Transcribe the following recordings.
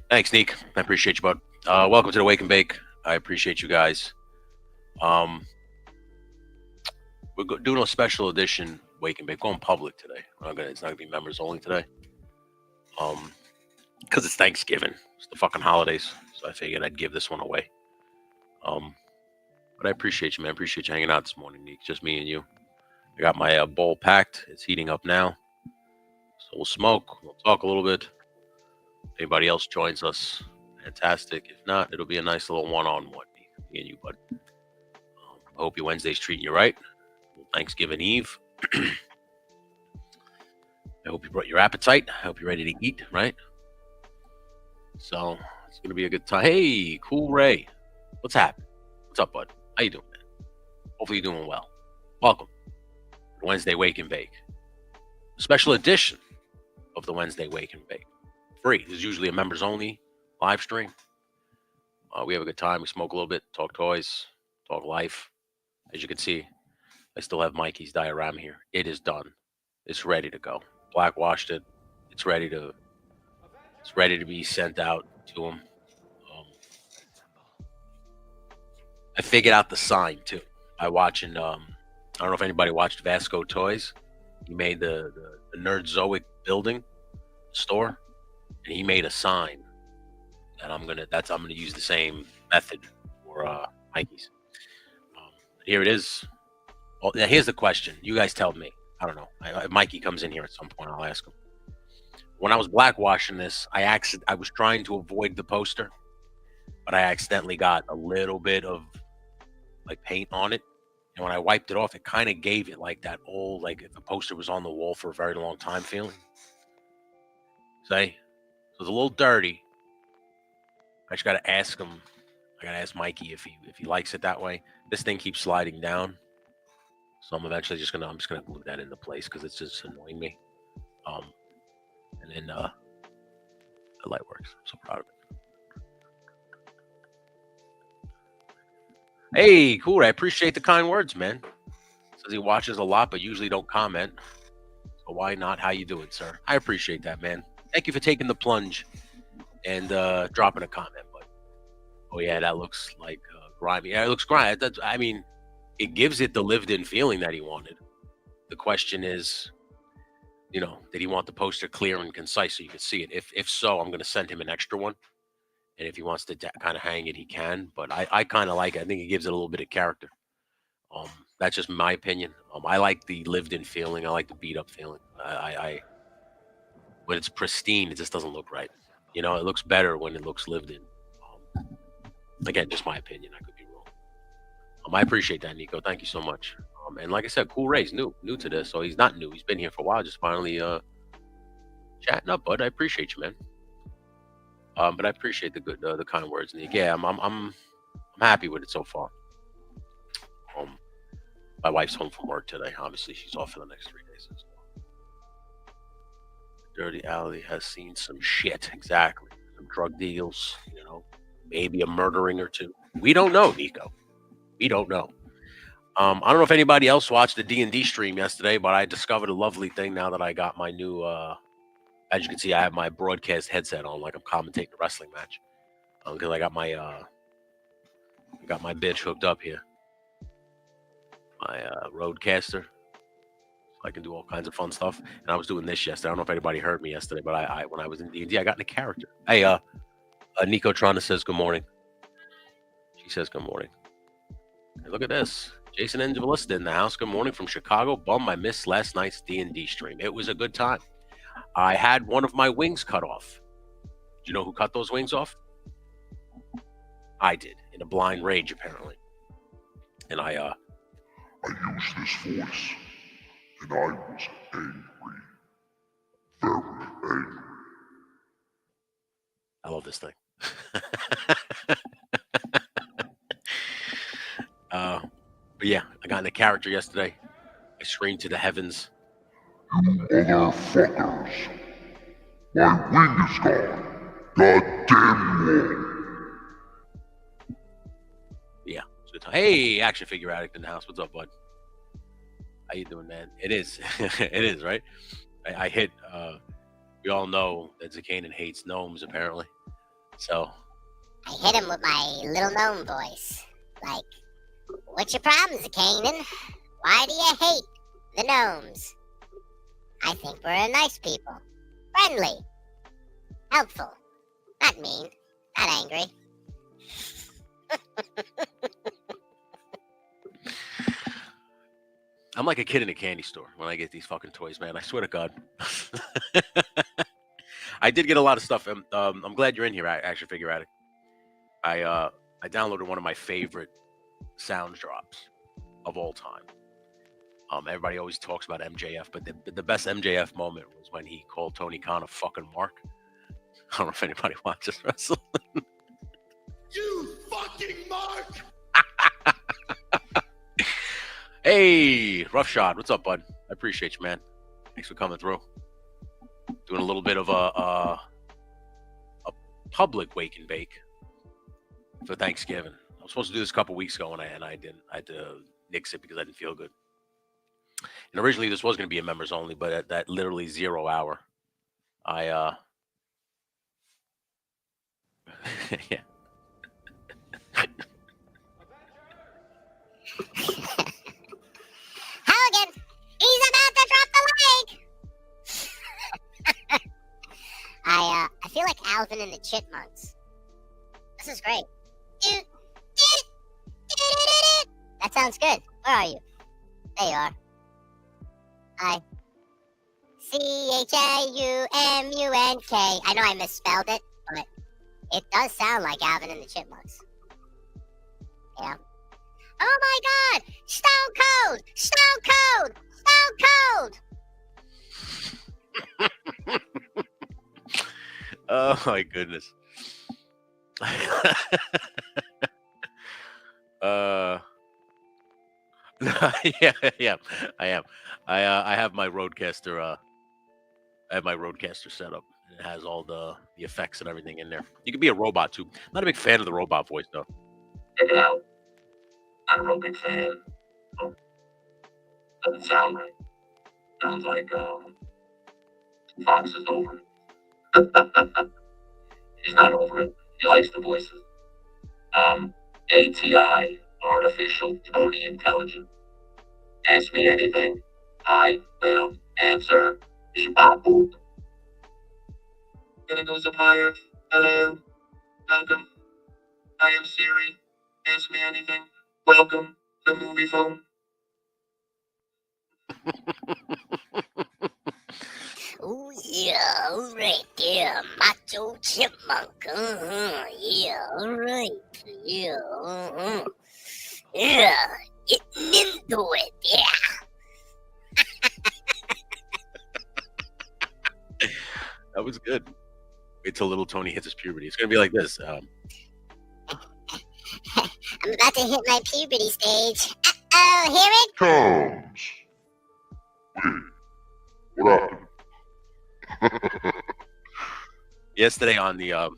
Thanks, Neek. I appreciate you, bud. Welcome to the Wake and Bake. I appreciate you guys. Um, doing a special edition Wake and Bake, going public today. It's not gonna be members only today. Um, because it's Thanksgiving. It's the fucking holidays, so I figured I'd give this one away. Um, but I appreciate you, man. I appreciate you hanging out this morning, Neek. Just me and you. I got my bowl packed. It's heating up now, so we'll smoke. We'll talk a little bit. If anybody else joins us, fantastic. If not, it'll be a nice little one-on-one, me and you, bud. I hope your Wednesday's treating you right. Thanksgiving Eve. I hope you brought your appetite. I hope you're ready to eat, right? So it's gonna be a good time. Hey, Cool Ray, what's happening? What's up, bud? How you doing, man? Hopefully you're doing well. Welcome to Wednesday Wake and Bake, a special edition of the Wednesday Wake and Bake. Free. This is usually a members only live stream. We have a good time. We smoke a little bit, talk toys, talk life. As you can see, I still have Mikey's diorama here. It is done. It's ready to go. Black washed it. It's ready to be sent out to him. I figured out the sign too by watching. I don't know if anybody watched Vasco Toys. He made the Nerdzoic building store, and he made a sign. And I'm gonna use the same method for Mikey's. Here it is. Oh, now here's the question. You guys tell me. I don't know. If Mikey comes in here at some point, I'll ask him. When I was blackwashing this, I was trying to avoid the poster, but I accidentally got a little bit of like paint on it. And when I wiped it off, it kind of gave it like that old, like if the poster was on the wall for a very long time feeling. Say, so it's a little dirty. I just got to ask him. I got to ask Mikey if he likes it that way. This thing keeps sliding down. So I'm eventually just gonna glue that into place because it's just annoying me. And then the light works. I'm so proud of it. Hey, cool. I appreciate the kind words, man. Says he watches a lot, but usually don't comment. So why not? How you doing, sir? I appreciate that, man. Thank you for taking the plunge and dropping a comment. But oh yeah, that looks like grimy. Yeah, it looks grimy. I mean, it gives it the lived-in feeling that he wanted. The question is, did he want the poster clear and concise so you can see it? If so, I'm going to send him an extra one. And if he wants to kind of hang it, he can. But I kind of like it. I think it gives it a little bit of character. That's just my opinion. I like the lived-in feeling. I like the beat-up feeling. When it's pristine, it just doesn't look right. It looks better when it looks lived in. Again, just my opinion. I could be wrong. I appreciate that, Nico. Thank you so much. And like I said, Cool Ray's new to this, so he's not new. He's been here for a while. Just finally chatting up, bud. I appreciate you, man. But I appreciate the kind words, Nick. Yeah, I'm happy with it so far. My wife's home from work today. Obviously, she's off for the next 3 days. Dirty Alley has seen some shit. Exactly. Some drug deals, maybe a murdering or two. We don't know, Nico. We don't know. I don't know if anybody else watched the D&D stream yesterday, but I discovered a lovely thing now that I got my new, as you can see, I have my broadcast headset on like I'm commentating a wrestling match. Because I got my bitch hooked up here. My Roadcaster. I can do all kinds of fun stuff. And I was doing this yesterday. I don't know if anybody heard me yesterday, but I when I was in D&D, I got in a character. Hey, Nico Trana says good morning. She says good morning. Hey, look at this. Jason Angelista in the house. Good morning from Chicago. Bum, I missed last night's D&D stream. It was a good time. I had one of my wings cut off. Do you know who cut those wings off? I did, in a blind rage, apparently. And I used this voice, and I was angry. Very angry. I love this thing. But yeah, I got in a character yesterday. I screamed to the heavens. You motherfuckers. My wing is gone. God damn you Yeah. Hey, action figure addict in the house. What's up, bud? How you doing, man? It is. It is, right? I hit, we all know that Zakanin hates gnomes, apparently. So I hit him with my little gnome voice. Like, what's your problems, Kanan? Why do you hate the gnomes? I think we're nice people. Friendly. Helpful. Not mean. Not angry. I'm like a kid in a candy store when I get these fucking toys, man. I swear to God. I did get a lot of stuff. I'm glad you're in here, Action Figure Addict. I downloaded one of my favorite sound drops of all time. Everybody always talks about MJF, but the best MJF moment was when he called Tony Khan a fucking mark. I don't know if anybody watches wrestling. You fucking mark! Hey, Rough Shot, what's up, bud? I appreciate you, man. Thanks for coming through. Doing a little bit of a public wake and bake for Thanksgiving. I was supposed to do this a couple weeks ago, and I didn't. I had to nix it because I didn't feel good. And originally this was going to be a members only, but at that literally 0 hour, I yeah. Hogan, he's about to drop the leg. I feel like Alvin and the Chipmunks. This is great. That sounds good. Where are you? There you are. CHAUMUNK. I know I misspelled it, but it does sound like Alvin and the Chipmunks. Yeah. Oh my God! Stone Cold! Stone Cold! Stone Cold! Oh my goodness. yeah, I am. I have my Roadcaster. I have my Roadcaster set up. It has all the effects and everything in there. You can be a robot too. Not a big fan of the robot voice though. Check it out. I'm a real big fan. Oh, doesn't sound right. Sounds like Fox is over it. He's not over it. He likes the voices. ATI, Artificial Tony Intelligent. Ask me anything. I will answer. Boop. Gonna go Sapphire. Hello. Welcome. I am Siri. Ask me anything. Welcome to Movie Phone. Oh yeah, alright there, Macho Chipmunk. Yeah, alright. Yeah, yeah, getting into it. Yeah. That was good. Wait till little Tony hits his puberty. It's gonna be like this. I'm about to hit my puberty stage. Uh-oh, hear it? Comes. Wait. What happened? Yesterday on the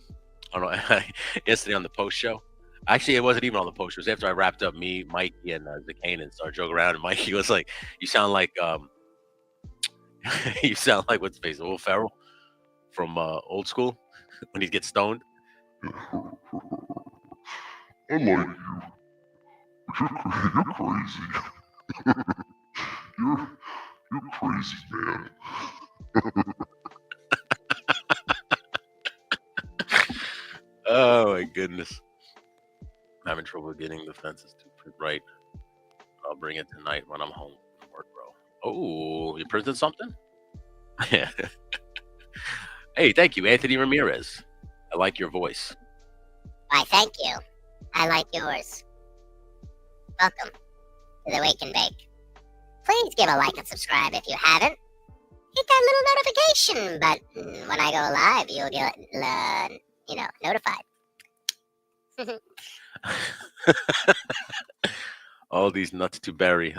yesterday on the post show. Actually, it wasn't even on the post. It was after I wrapped up. Me, Mikey, and Zakanan started joking around, and Mikey was like, "You sound like you sound like what's his face, Will Ferrell from Old School when he gets stoned." I like you. You're crazy. you're crazy, man. Oh my goodness. I'm having trouble getting the fences to print right. I'll bring it tonight when I'm home from work, bro. Oh, you printed something? Yeah. Hey, thank you, Anthony Ramirez. I like your voice. Why, thank you. I like yours. Welcome to the Wake and Bake. Please give a like and subscribe if you haven't. Hit that little notification button. When I go live, you'll get, notified. All these nuts to bury.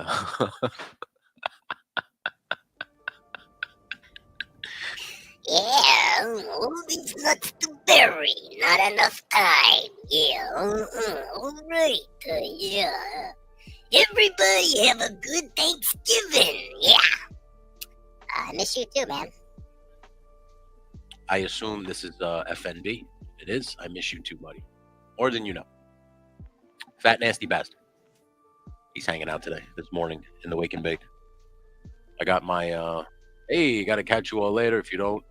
Yeah, all these nuts to bury. Not enough time. Yeah, all right. Yeah. Everybody have a good Thanksgiving. Yeah. I miss you too, man. I assume this is FNB. It is. I miss you too, buddy. More than you know. Fat nasty bastard. He's hanging out today, this morning, in the Wake and Bake. I got my, hey, got to catch you all later if you don't.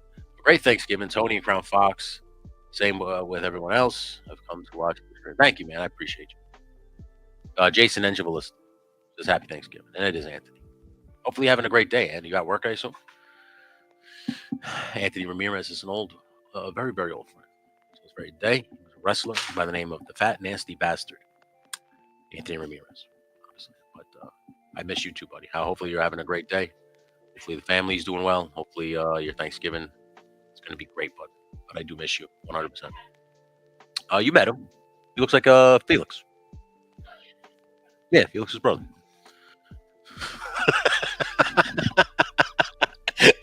Great Thanksgiving, Tony and Crown Fox. Same with everyone else. I've come to watch. Thank you, man. I appreciate you. Jason Engevalist says happy Thanksgiving. And it is Anthony. Hopefully you're having a great day, and you got work, I assume. Anthony Ramirez is an old, very, very old friend. So it's a very day. He was a wrestler by the name of the Fat Nasty Bastard. Anthony Ramirez. Obviously. But I miss you too, buddy. Hopefully you're having a great day. Hopefully the family's doing well. Hopefully your Thanksgiving is going to be great, bud. But I do miss you 100%. You met him. He looks like Felix. Yeah, Felix's brother.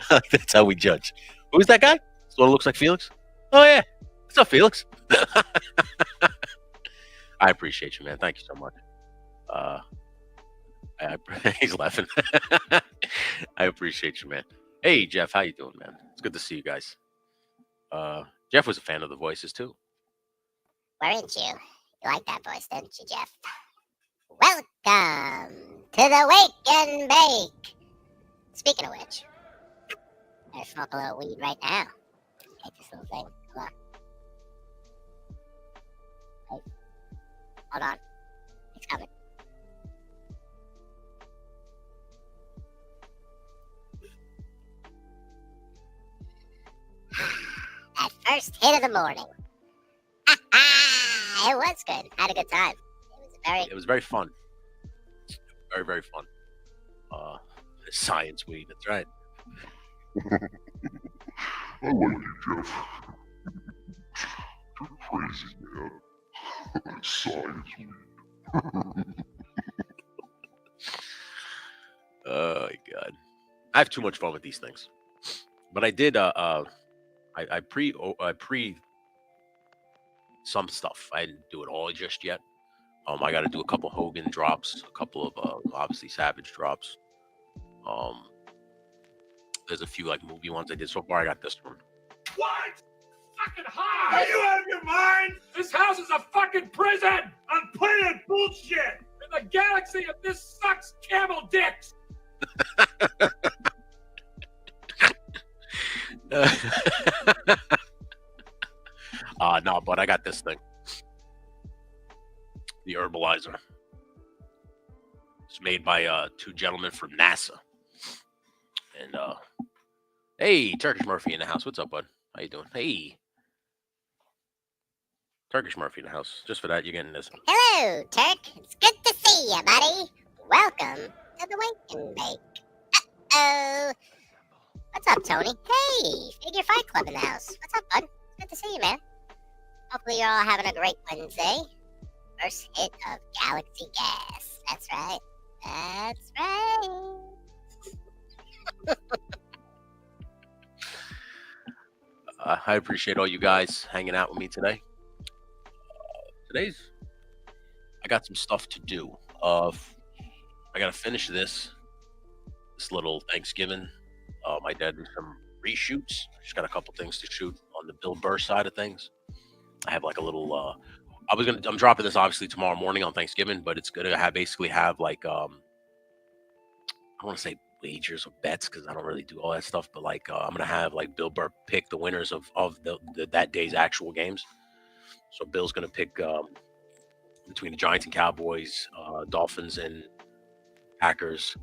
That's how we judge. Who's that guy? This one looks like Felix? Oh, yeah. What's up, Felix? I appreciate you, man. Thank you so much. He's laughing. I appreciate you, man. Hey, Jeff. How you doing, man? It's good to see you guys. Jeff was a fan of the voices, too. Weren't you? You like that voice, didn't you, Jeff? Welcome to the Wake and Bake. Speaking of which, I smoke a little weed right now. Hate this little thing. Hold on. Wait. Hold on. It's coming. That first hit of the morning. It was good. I had a good time. It was very fun. Very, very fun. Science weed, that's right. I like you, Jeff. You're crazy, man. Science weed. Oh, my God. I have too much fun with these things. But I did, I pre some stuff. I didn't do it all just yet. I got to do a couple Hogan drops, a couple of obviously Savage drops. There's a few like movie ones I did so far. I got this one. What? Fucking high! Are you out of your mind? This house is a fucking prison! I'm playing bullshit! In the galaxy of this sucks camel dicks! No, but I got this thing. The Herbalizer. It's made by two gentlemen from NASA. And hey, Turkish Murphy in the house. What's up, bud? How you doing? Hey. Turkish Murphy in the house. Just for that, you're getting this. Hello, Turk. It's good to see you, buddy. Welcome to the Wake and Bake. Uh-oh. What's up, Tony? Hey, Figure Fight Club in the house. What's up, bud? It's good to see you, man. Hopefully you're all having a great Wednesday. First hit of Galaxy Gas. That's right. That's right. I appreciate all you guys hanging out with me today. I got some stuff to do. I got to finish this little Thanksgiving. My dad did some reshoots. Just got a couple things to shoot on the Bill Burr side of things. I have like a little. I'm dropping this obviously tomorrow morning on Thanksgiving, but it's gonna basically have like I don't want to say wagers or bets because I don't really do all that stuff, but like I'm gonna have like Bill Burr pick the winners of that day's actual games. So Bill's gonna pick between the Giants and Cowboys, Dolphins and Packers.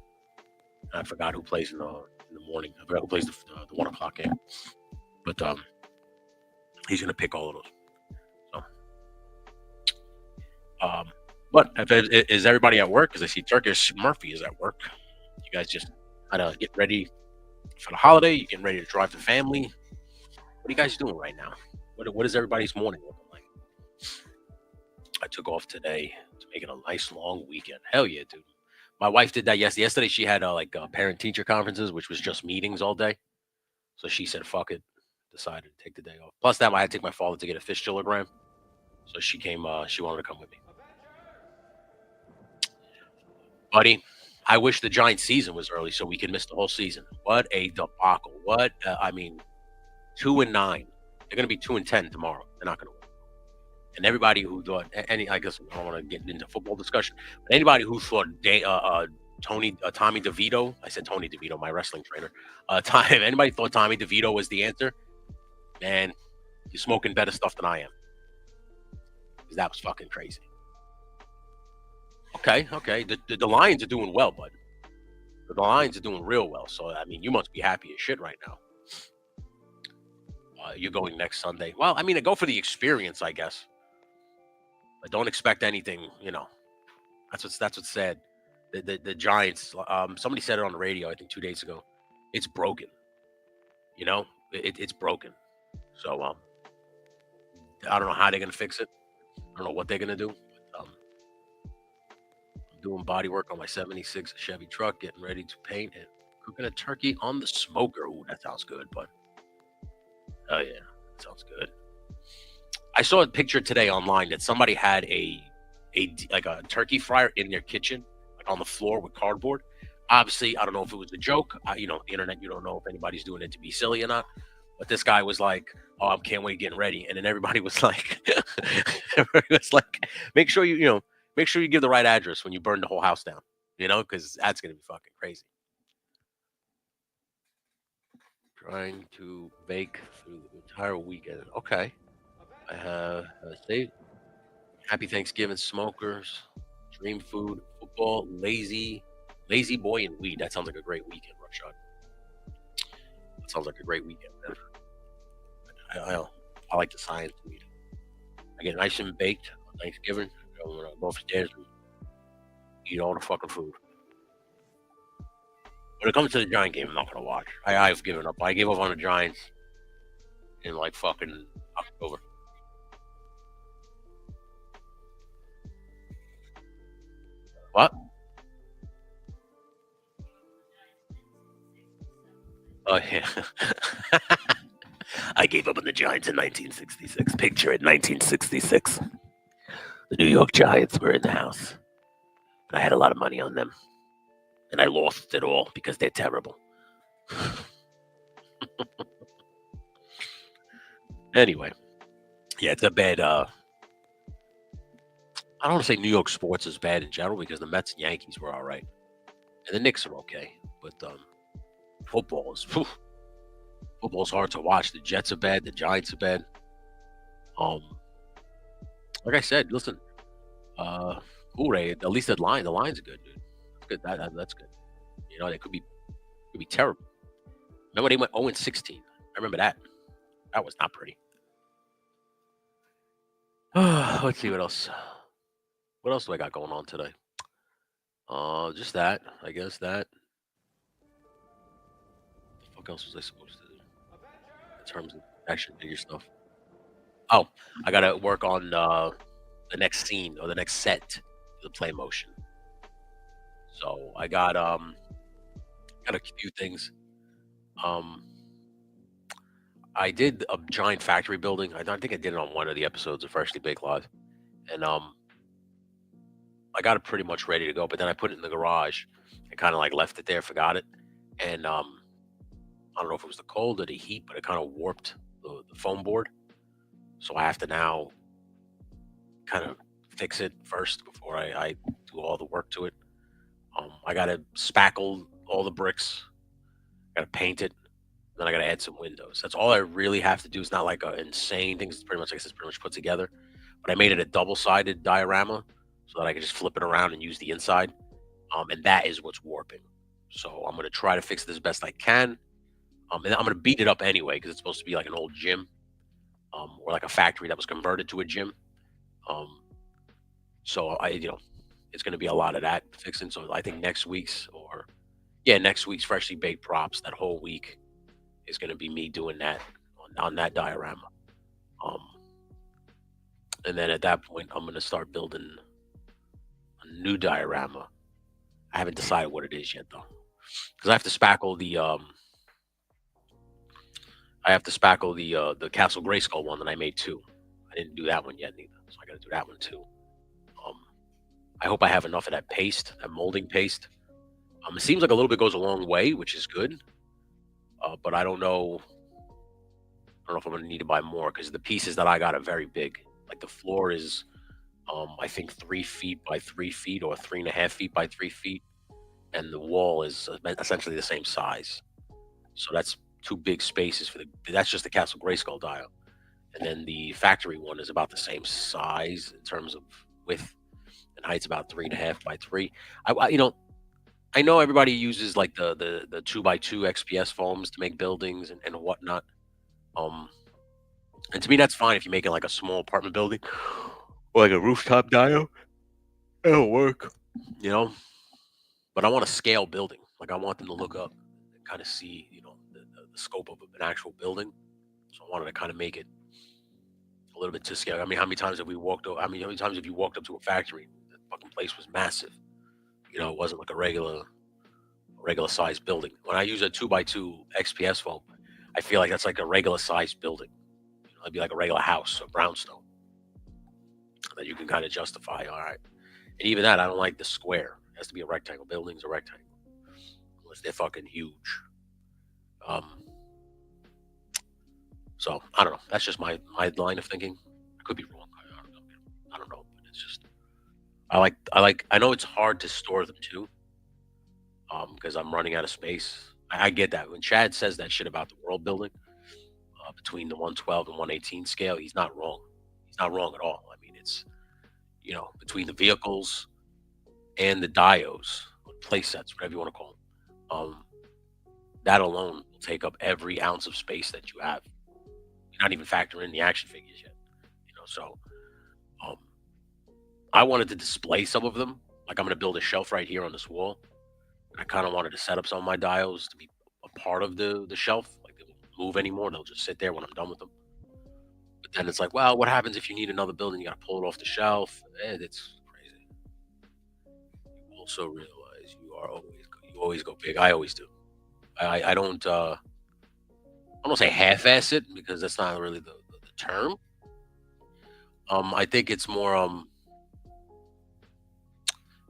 I forgot who plays in the morning. I forgot who plays the 1 o'clock game, but he's gonna pick all of those. But is everybody at work? Because I see Turkish Murphy is at work. You guys just kind of get ready for the holiday. You getting ready to drive the family. What are you guys doing right now? What is everybody's morning looking like? I took off today to make it a nice long weekend. Hell yeah, dude. My wife did that yesterday. Yesterday she had parent-teacher conferences, which was just meetings all day. So she said, fuck it. Decided to take the day off. Plus that I had to take my father to get a fistulogram. So she came, she wanted to come with me. Buddy, I wish the Giants season was early so we could miss the whole season. What a debacle. 2-9. They're going to be 2-10 tomorrow. They're not going to win. And everybody who thought I guess I don't want to get into football discussion, but anybody who thought Tommy DeVito, I said Tony DeVito, my wrestling trainer. Anybody thought Tommy DeVito was the answer, man, you're smoking better stuff than I am. Because that was fucking crazy. Okay. The Lions are doing well, bud. The Lions are doing real well. So, I mean, you must be happy as shit right now. You're going next Sunday. Well, I mean, I go for the experience, I guess. But don't expect anything, you know. That's what's said. The Giants, somebody said it on the radio, I think 2 days ago. It's broken. You know, it's broken. So, I don't know how they're going to fix it. I don't know what they're going to do. I'm doing body work on my 76 Chevy truck, getting ready to paint and cooking a turkey on the smoker. Ooh, that sounds good, bud. Oh, yeah, that sounds good. I saw a picture today online that somebody had a turkey fryer in their kitchen, like on the floor with cardboard. Obviously, I don't know if it was a joke. You know, the internet, you don't know if anybody's doing it to be silly or not. But this guy was like, "Oh, I can't wait getting ready," and then everybody was like, "Make sure you give the right address when you burn the whole house down, you know, because that's gonna be fucking crazy." Trying to bake through the entire weekend. Okay. I have Happy Thanksgiving, smokers, dream food, football, lazy boy, and weed. That sounds like a great weekend, Rashad. That sounds like a great weekend, man. I like the science weed. I get nice and baked on Thanksgiving. I'm gonna go upstairs and eat all the fucking food. When it comes to the Giant game, I'm not gonna watch. I've given up. I gave up on the Giants in like fucking October. What? Oh yeah. I gave up on the Giants in 1966. Picture it, 1966. The New York Giants were in the house. And I had a lot of money on them. And I lost it all because they're terrible. Anyway. Yeah, it's a bad I don't want to say New York sports is bad in general because the Mets and Yankees were all right. And the Knicks are okay. But football's hard to watch. The Jets are bad. The Giants are bad. Like I said, listen, Ray, at least the Lions are good, dude. That's good. That's good. You know, they could be terrible. Remember they went 0-16. I remember that. That was not pretty. Let's see what else. What else do I got going on today? Just that. I guess that. What the fuck else was I supposed to do? In terms of action figure stuff. Oh, I gotta work on the next scene or the next set, the play motion. So I got a few things. I did a giant factory building. I think I did it on one of the episodes of Freshly Baked Live, and I got it pretty much ready to go. But then I put it in the garage and kind of like left it there, forgot it, and I don't know if it was the cold or the heat, but it kind of warped the foam board. So I have to now kind of fix it first before I do all the work to it. I got to spackle all the bricks. I got to paint it. Then I got to add some windows. That's all I really have to do. It's not like an insane thing. It's pretty much put together. But I made it a double-sided diorama so that I can just flip it around and use the inside. And that is what's warping. So I'm going to try to fix it as best I can. And I'm going to beat it up anyway because it's supposed to be like an old gym. Or like a factory that was converted to a gym. So it's going to be a lot of that fixing. So I think next week's Freshly Baked Props, that whole week is going to be me doing that on that diorama. And then at that point, I'm going to start building a new diorama. I haven't decided what it is yet though, because I have to spackle the Castle Grayskull one that I made too. I didn't do that one yet neither, so I got to do that one too. I hope I have enough of that paste, that molding paste. It seems like a little bit goes a long way, which is good. But I don't know don't know if I'm gonna need to buy more because the pieces that I got are very big. Like the floor is, I think 3 feet by 3 feet or 3.5 feet by 3 feet, and the wall is essentially the same size. So that's two big spaces for the. That's just the Castle Grayskull dial, and then the factory one is about the same size in terms of width and height's about 3.5 by 3. I know everybody uses like the 2x2 XPS foams to make buildings and whatnot. And to me that's fine if you're making like a small apartment building or like a rooftop dial. It'll work, you know. But I want a scale building. Like I want them to look up and kind of see, the scope of an actual building. So I wanted to kind of make it a little bit to scale. I mean, how many times have we walked over? I mean, how many times have you walked up to a factory? The fucking place was massive. It wasn't like a regular sized building. When I use a 2x2 XPS foam, I feel like that's like a regular sized building. It'd be like a regular house, a brownstone that you can kind of justify. All right, and even that, I don't like the square. It has to be a rectangle. Building's a rectangle, unless they're fucking huge. So I don't know. That's just my line of thinking. I could be wrong. I don't know, but it's just I know it's hard to store them too, because I'm running out of space. I get that. When Chad says that shit about the world building, between the 112 and 118 scale, he's not wrong. He's not wrong at all. I mean, it's between the vehicles and the dios, play sets, whatever you want to call them, that alone will take up every ounce of space that you have. You're not even factoring in the action figures yet. So I wanted to display some of them. Like I'm going to build a shelf right here on this wall. I kind of wanted to set up some of my dials to be a part of the shelf. Like they won't move anymore. They'll just sit there when I'm done with them. But then it's like, well, what happens if you need another building? You got to pull it off the shelf. It's crazy. You also realize you always go big. I always do. I don't say half-ass it because that's not really the term. I think it's more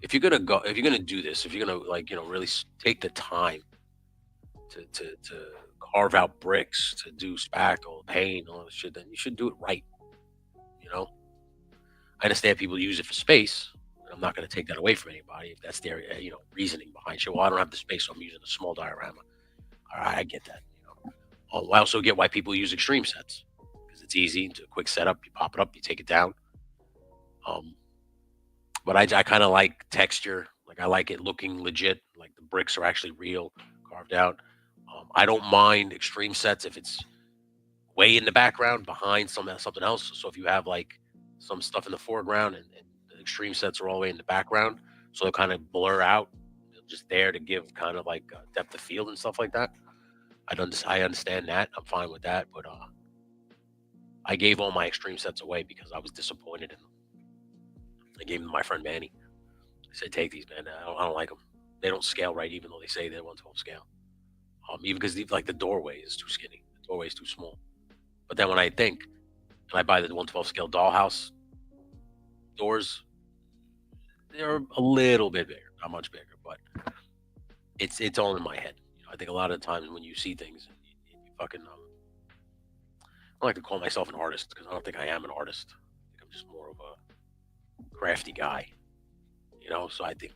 if you're gonna do this, if you're gonna really take the time to carve out bricks, to do spackle, paint, all that shit, then you should do it right. I understand people use it for space. I'm not going to take that away from anybody if that's their reasoning behind shit. Well, I don't have the space, so I'm using a small diorama. All right, I get that. I also get why people use extreme sets because it's easy. It's a quick setup. You pop it up, you take it down. But I kind of like texture. Like I like it looking legit. Like the bricks are actually real, carved out. I don't mind extreme sets if it's way in the background behind something else. So if you have like some stuff in the foreground and the extreme sets are all the way in the background, so they'll kind of blur out, just there to give kind of like depth of field and stuff like that. I understand that. I'm fine with that. But I gave all my extreme sets away because I was disappointed in them. I gave them to my friend Manny. I said, take these, man. I don't like them. They don't scale right, even though they say they're 112 scale. Even because the doorway is too skinny. The doorway is too small. But then when I think, and I buy the 112 scale dollhouse doors, they're a little bit bigger. Not much bigger, but it's all in my head. I think a lot of the times when you see things, you fucking I don't like to call myself an artist because I don't think I am an artist. I think I'm just more of a crafty guy, So I think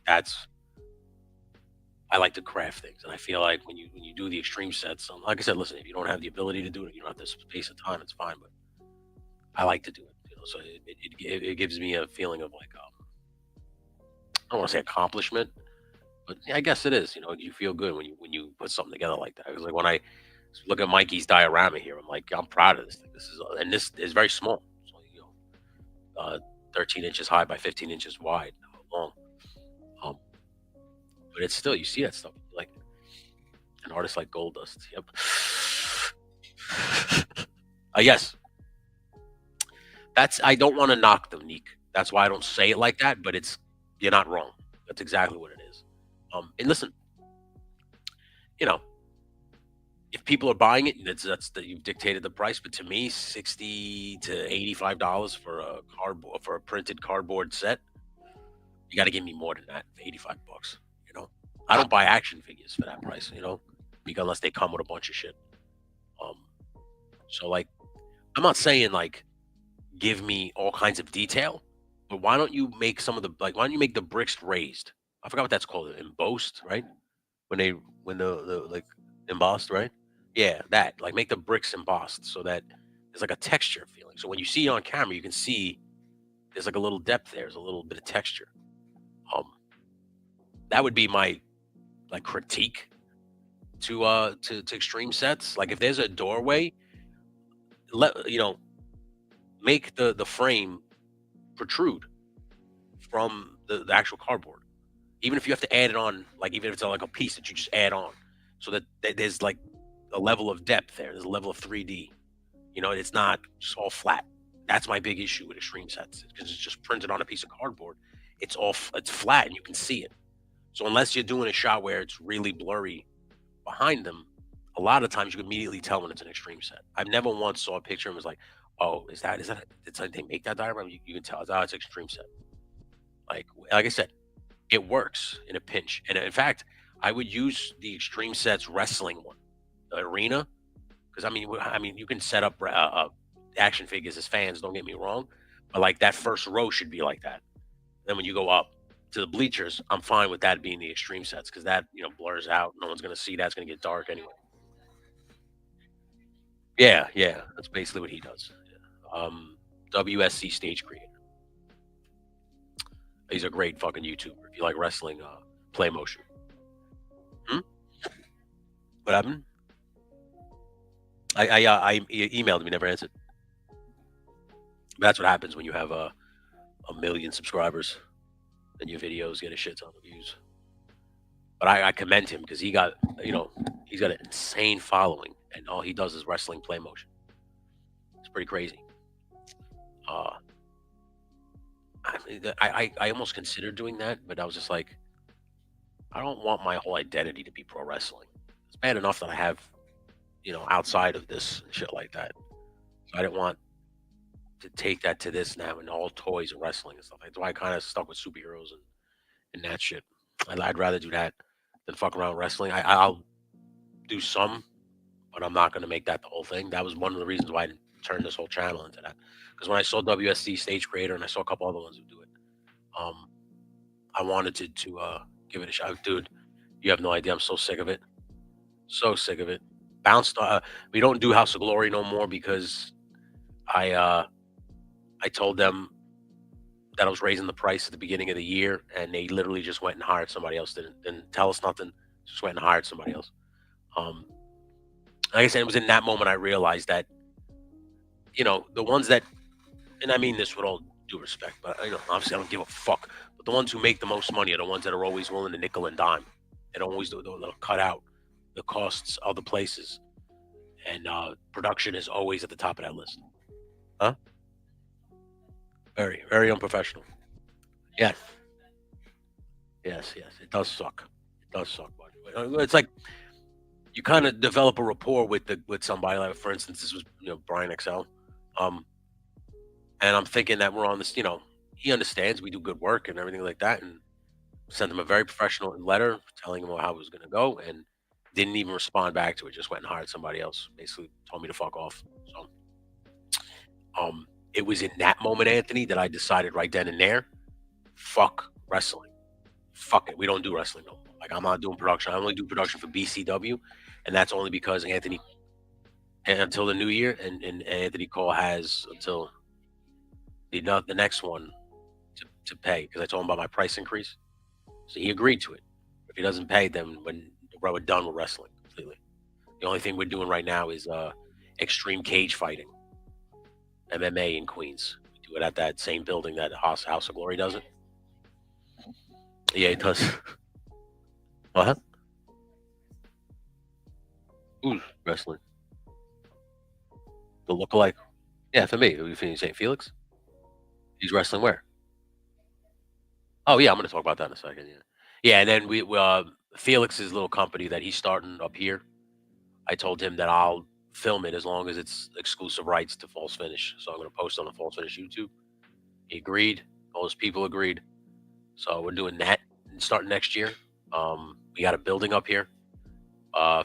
I like to craft things, and I feel like when you do the extreme sets, like I said, listen, if you don't have the ability to do it, you don't have the space and time, it's fine. But I like to do it, So it gives me a feeling of like I don't want to say accomplishment, but yeah, I guess it is. You feel good when you put something together like that. It was like when I look at Mikey's diorama here, I'm like, I'm proud of this thing. This is very small. So, 13 inches high by 15 inches wide, long. But it's still, you see that stuff like an artist like Goldust. Yep. Yes. I don't want to knock them, Neek. That's why I don't say it like that. But you're not wrong. That's exactly what it is. And listen, if people are buying it, you've dictated the price. But to me, $60 to $85 for a printed cardboard set, you got to give me more than that. $85. I don't buy action figures for that price. Because unless they come with a bunch of shit. So like I'm not saying like give me all kinds of detail, but why don't you make some of the like? Why don't you make the bricks raised? I forgot what that's called. Embossed, right? When the like embossed, right? Yeah, that like make the bricks embossed so that there's like a texture feeling. So when you see it on camera, you can see there's like a little depth there. There's a little bit of texture. That would be my like critique to extreme sets. Like if there's a doorway, make the frame protrude from the actual cardboard. Even if you have to add it on, like even if it's like a piece that you just add on, so that there's like a level of depth there. There's a level of 3D. It's not just all flat. That's my big issue with extreme sets because it's just printed on a piece of cardboard. It's flat and you can see it. So unless you're doing a shot where it's really blurry behind them, a lot of times you can immediately tell when it's an extreme set. I've never once saw a picture and was like, "Oh, is that did they make that diagram?" You can tell it's extreme set. Like I said, it works in a pinch. And in fact, I would use the extreme sets wrestling one, the arena, because I mean, you can set up action figures as fans. Don't get me wrong, but like that first row should be like that. Then when you go up to the bleachers, I'm fine with that being the extreme sets because that blurs out. No one's gonna see that. It's gonna get dark anyway. Yeah, that's basically what he does. WSC Stage Creator. He's a great fucking YouTuber. If you like wrestling, play motion. What happened? I emailed him. He never answered. That's what happens when you have a million subscribers and your videos get a shit ton of views. But I commend him because he got he's got an insane following and all he does is wrestling play motion. It's pretty crazy. I almost considered doing that, but I was just like, I don't want my whole identity to be pro wrestling. It's bad enough that I have, outside of this and shit like that. So I didn't want to take that to this now and all toys and wrestling and stuff. That's why I kind of stuck with superheroes and that shit. I'd rather do that than fuck around wrestling. I'll do some, but I'm not going to make that the whole thing. That was one of the reasons why I didn't turn this whole channel into that. Because when I saw WSC Stage Creator and I saw a couple other ones who do it, I wanted to give it a shot. Dude, you have no idea. I'm so sick of it. So sick of it. We don't do House of Glory no more because I told them that I was raising the price at the beginning of the year, and they literally just went and hired somebody else. Didn't tell us nothing. Just went and hired somebody else. Like I said, it was in that moment I realized that, the ones that, and I mean this with all due respect, but obviously I don't give a fuck. But the ones who make the most money are the ones that are always willing to nickel and dime. They don't always they'll cut out the costs other places, and production is always at the top of that list. Huh? Very, very unprofessional. Yes. Yes. It does suck. But it's like you kind of develop a rapport with somebody. Like, for instance, this was Brian XL. And I'm thinking that we're on this. He understands we do good work and everything like that, and sent him a very professional letter telling him how it was going to go, and didn't even respond back to it. Just went and hired somebody else. Basically, told me to fuck off. So, it was in that moment, Anthony, that I decided right then and there, fuck wrestling. Fuck it. We don't do wrestling no more. Like, I'm not doing production. I only do production for BCW, and that's only because Anthony, until the new year, and Anthony Cole has until the next one to pay, because I told him about my price increase. So he agreed to it. If he doesn't pay, then we're done with wrestling completely. The only thing we're doing right now is extreme cage fighting, MMA in Queens. We do it at that same building that House of Glory does it. Yeah, it does. What? Who's wrestling? The lookalike? Yeah, for me. Are you feeling St. Felix? He's wrestling where? Oh yeah, I'm gonna talk about that in a second. Yeah, and then we Felix's little company that he's starting up here. I told him that I'll film it as long as it's exclusive rights to False Finish. So I'm gonna post on the False Finish YouTube. He agreed. All his people agreed. So we're doing that starting next year. We got a building up here.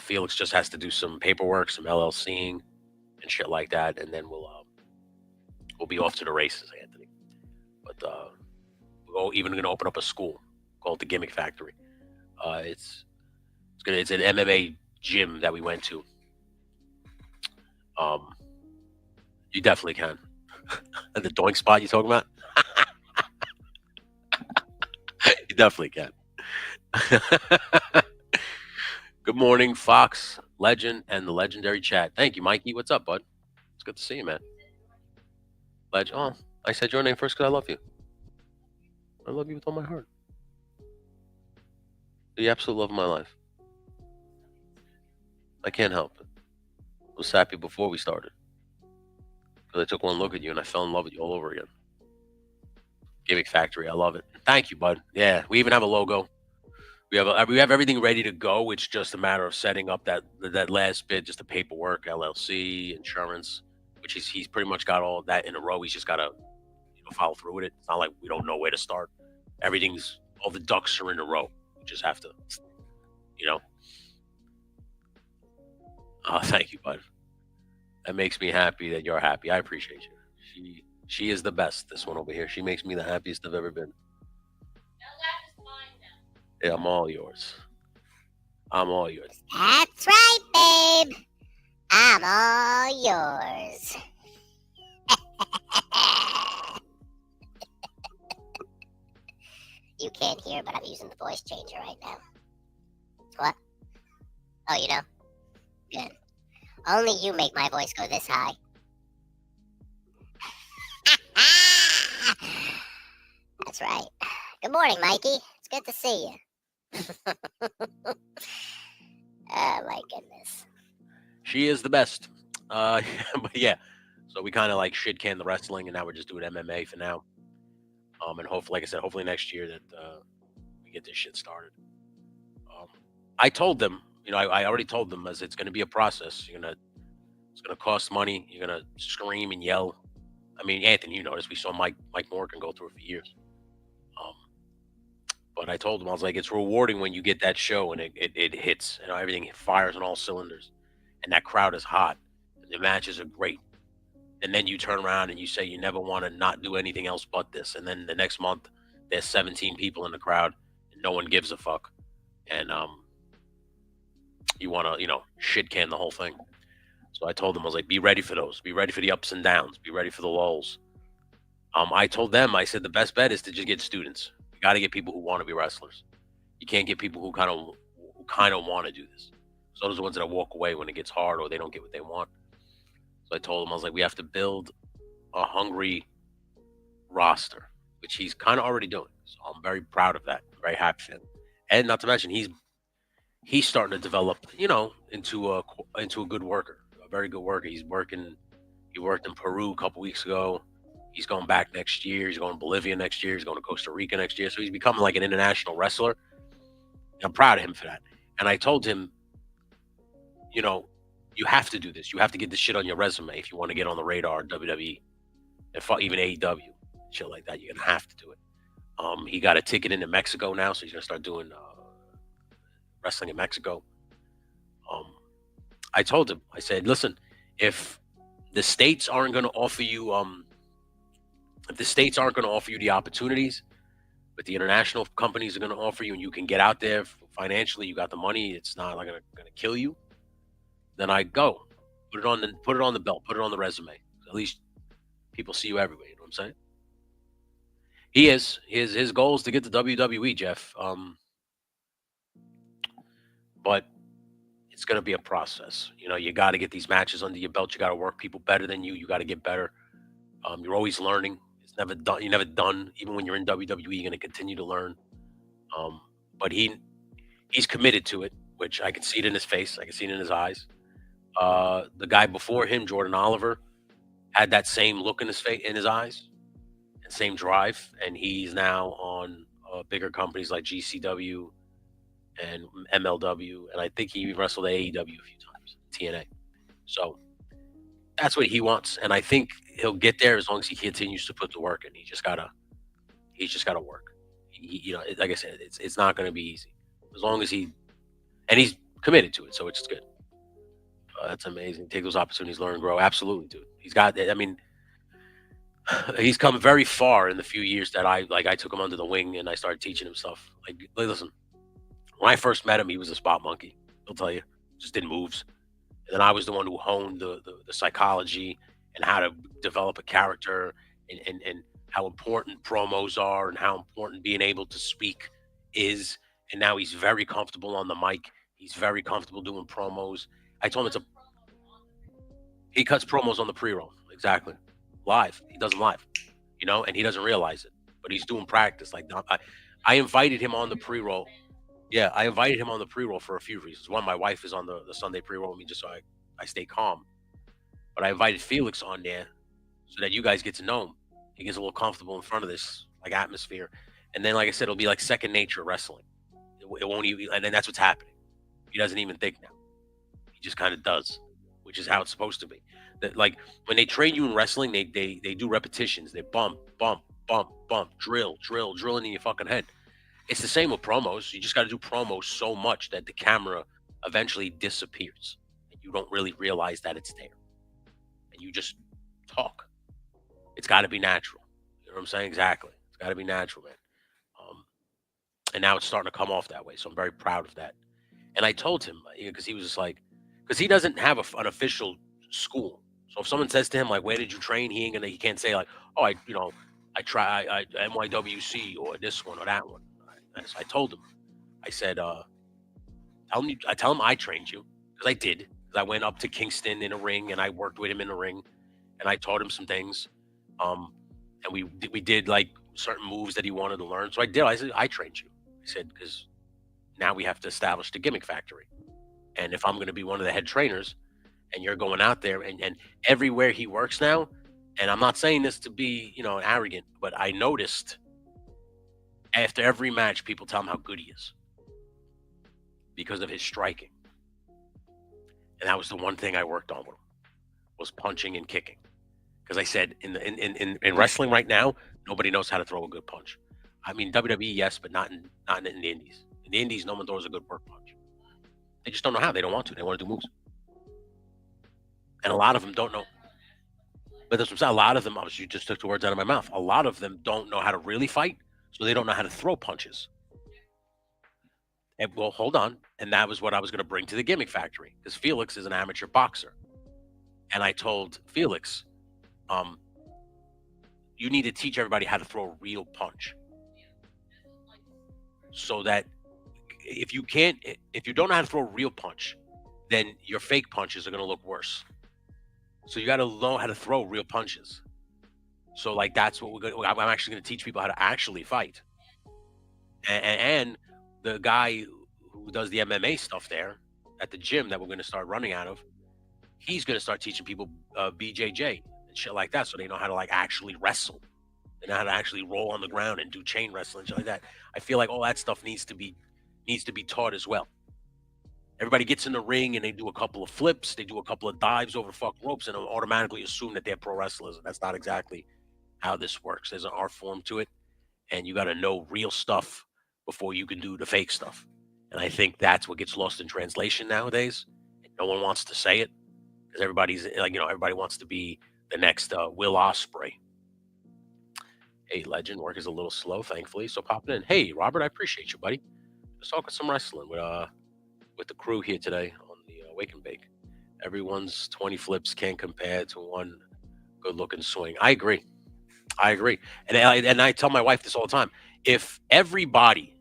Felix just has to do some paperwork, some LLCing, and shit like that, and then we'll we'll be off to the races, Anthony. But we're even going to open up a school called the Gimmick Factory. It's an MMA gym that we went to. You definitely can. The doink spot you talking about? You definitely can. Good morning, Fox, Legend, and the legendary chat. Thank you, Mikey. What's up, bud? It's good to see you, man. Legend. Oh, I said your name first because I love you. I love you with all my heart. The absolute love of my life. I can't help it. I was happy before we started. Because I took one look at you and I fell in love with you all over again. Gimmick Factory, I love it. Thank you, bud. Yeah, we even have a logo. We have everything ready to go. It's just a matter of setting up that last bit, just the paperwork, LLC, insurance, which he's pretty much got all of that in a row. He's just got to follow through with it. It's not like we don't know where to start. All the ducks are in a row. We just have to, Oh, thank you, bud. That makes me happy that you're happy. I appreciate you. She is the best, this one over here. She makes me the happiest I've ever been. Yeah, I'm all yours. I'm all yours. That's right, babe. I'm all yours. You can't hear, but I'm using the voice changer right now. What? Oh, you know? Good. Only you make my voice go this high. That's right. Good morning, Mikey. It's good to see you. Oh, my goodness. She is the best. But yeah. So we kind of like shit can the wrestling, and now we're just doing MMA for now. And hopefully, like I said, hopefully next year that we get this shit started. I told them, I already told them as it's going to be a process. It's going to cost money. You're going to scream and yell. I mean, Anthony, you noticed we saw Mike Morgan go through it for years. But I told him, I was like, it's rewarding when you get that show and it hits, everything fires on all cylinders, and that crowd is hot, and the matches are great. And then you turn around and you say you never want to not do anything else but this. And then the next month, there's 17 people in the crowd, and no one gives a fuck. And you want to, shit can the whole thing. So I told them, I was like, be ready for those. Be ready for the ups and downs. Be ready for the lulls. I told them, I said, the best bet is to just get students. You got to get people who want to be wrestlers. You can't get people who kind of want to do this. So those are the ones that walk away when it gets hard or they don't get what they want. So I told him, I was like, we have to build a hungry roster, which he's kind of already doing. So I'm very proud of that. Very happy for him. And not to mention, he's starting to develop, into a good worker, a very good worker. He worked in Peru a couple weeks ago. He's going back next year. He's going to Bolivia next year. He's going to Costa Rica next year. So he's becoming like an international wrestler. And I'm proud of him for that. And I told him, you have to do this. You have to get this shit on your resume if you want to get on the radar, WWE, and even AEW, shit like that. You're going to have to do it. He got a ticket into Mexico now, so he's going to start doing wrestling in Mexico. I told him, I said, listen, if the states aren't going to offer you, the opportunities, but the international companies are going to offer you, and you can get out there financially, you got the money, it's not like going to kill you, then I go. Put it on the belt, put it on the resume. At least people see you everywhere, you know what I'm saying? His goal is to get to WWE, Jeff. But it's going to be a process. You got to get these matches under your belt. You got to work people better than you. You got to get better. You're always learning. It's never done. You're never done. Even when you're in WWE, you're going to continue to learn. But he's committed to it, which I can see it in his face. I can see it in his eyes. The guy before him, Jordan Oliver, had that same look in his face, in his eyes, and same drive. And he's now on bigger companies like GCW and MLW, and I think he wrestled AEW a few times, TNA. So that's what he wants, and I think he'll get there as long as he continues to put the work in. He's just gotta work. Like I said, it's not going to be easy as long as he's committed to it. So it's just good. That's amazing. Take those opportunities, learn, grow. Absolutely, dude. He's got. I mean, He's come very far in the few years that I took him under the wing and I started teaching him stuff. Like, listen, when I first met him, he was a spot monkey. He'll tell you, just did moves. And then I was the one who honed the psychology and how to develop a character and how important promos are and how important being able to speak is. And now he's very comfortable on the mic. He's very comfortable doing promos. I told him he cuts promos on the pre-roll. Exactly. Live. He does them live, and he doesn't realize it, but he's doing practice. Like, I invited him on the pre-roll. Yeah, I invited him on the pre-roll for a few reasons. One, my wife is on the Sunday pre-roll with me just so I stay calm. But I invited Felix on there so that you guys get to know him. He gets a little comfortable in front of this atmosphere. And then, like I said, it'll be like second nature wrestling. It won't even, and then that's what's happening. He doesn't even think now. He just kind of does, which is how it's supposed to be. That, like, when they train you in wrestling, they do repetitions. They bump, drill in your fucking head. It's the same with promos. You just got to do promos so much that the camera eventually disappears. And you don't really realize that it's there. And you just talk. It's got to be natural. You know what I'm saying? Exactly. It's got to be natural, man. And now it's starting to come off that way. So I'm very proud of that. And I told him, because he was just like, because he doesn't have an official school. So if someone says to him, like, where did you train? He can't say, like, oh, I NYWC or this one or that one. So I told him, I said, tell him I trained you, because I did. Because I went up to Kingston in a ring and I worked with him in the ring, and I taught him some things. And we did like certain moves that he wanted to learn. So I did. I said, I trained you. I said, because now we have to establish the gimmick factory. And if I'm going to be one of the head trainers, and you're going out there and everywhere he works now, and I'm not saying this to be, arrogant, but I noticed after every match, people tell him how good he is because of his striking. And that was the one thing I worked on with him, was punching and kicking. Because I said, in wrestling right now, nobody knows how to throw a good punch. I mean, WWE, yes, but not in the Indies. In the Indies, no one throws a good work punch. They just don't know how. They don't want to. They want to do moves. And a lot of them don't know. But that's what I'm saying. A lot of them, you just took the words out of my mouth. A lot of them don't know how to really fight, so they don't know how to throw punches. And, well, hold on. And that was what I was going to bring to the Gimmick Factory, because Felix is an amateur boxer. And I told Felix, you need to teach everybody how to throw a real punch. So that if you don't know how to throw a real punch, then your fake punches are going to look worse. So you got to know how to throw real punches. So like that's what I'm actually going to teach people how to actually fight. And the guy who does the MMA stuff there at the gym that we're going to start running out of, he's going to start teaching people BJJ and shit like that, so they know how to like actually wrestle. They know how to actually roll on the ground and do chain wrestling and shit like that. I feel like all that stuff needs to be taught as well. Everybody gets in the ring and they do a couple of flips, they do a couple of dives over the fucking ropes, and automatically assume that they're pro wrestlers. And that's not exactly how this works. There's an art form to it, and you got to know real stuff before you can do the fake stuff. And I think that's what gets lost in translation nowadays. No one wants to say it because everybody's like, everybody wants to be the next Will Ospreay. Hey, legend, work is a little slow, thankfully. So popping in. Hey, Robert, I appreciate you, buddy. Just talking some wrestling with the crew here today on the Wake and Bake. Everyone's 20 flips can't compare to one good-looking swing. I agree. And I tell my wife this all the time. If everybody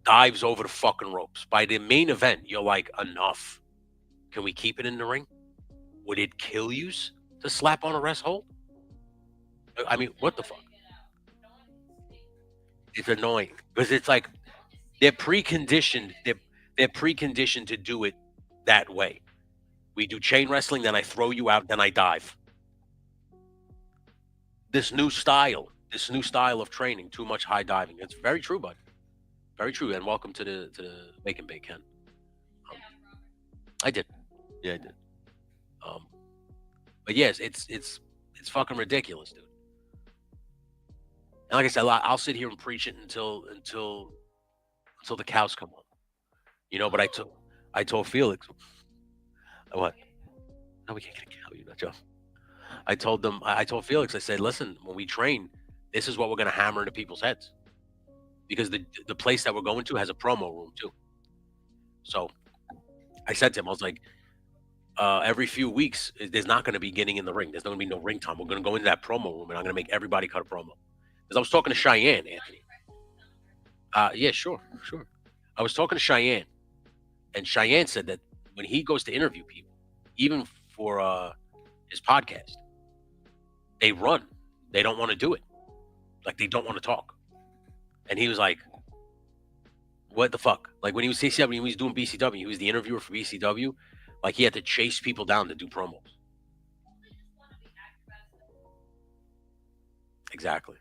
dives over the fucking ropes by the main event, you're like, enough. Can we keep it in the ring? Would it kill you to slap on a rest hold? I mean, what the fuck? It's annoying because it's like they're preconditioned. They're preconditioned to do it that way. We do chain wrestling, then I throw you out, then I dive. This new style of training, too much high diving. It's very true, bud. Very true. And welcome to the Make and Bake, Ken. I did. Yeah, I did. But yes, it's fucking ridiculous, dude. And like I said, I'll sit here and preach it until the cows come home. But I told Felix, what? No, we can't get a cow, Joe. I told them, I told Felix, I said, listen, when we train, this is what we're going to hammer into people's heads. Because the place that we're going to has a promo room too. So I said to him, I was like, every few weeks, there's not going to be getting in the ring. There's not going to be no ring time. We're going to go into that promo room, and I'm going to make everybody cut a promo. Because I was talking to Cheyenne, Anthony. Yeah, sure. I was talking to Cheyenne, and Cheyenne said that when he goes to interview people, even for his podcast, they run. They don't want to do it. Like, they don't want to talk. And he was like, what the fuck? Like, when he was CCW, when he was doing BCW, he was the interviewer for BCW. Like, he had to chase people down to do promos. Exactly.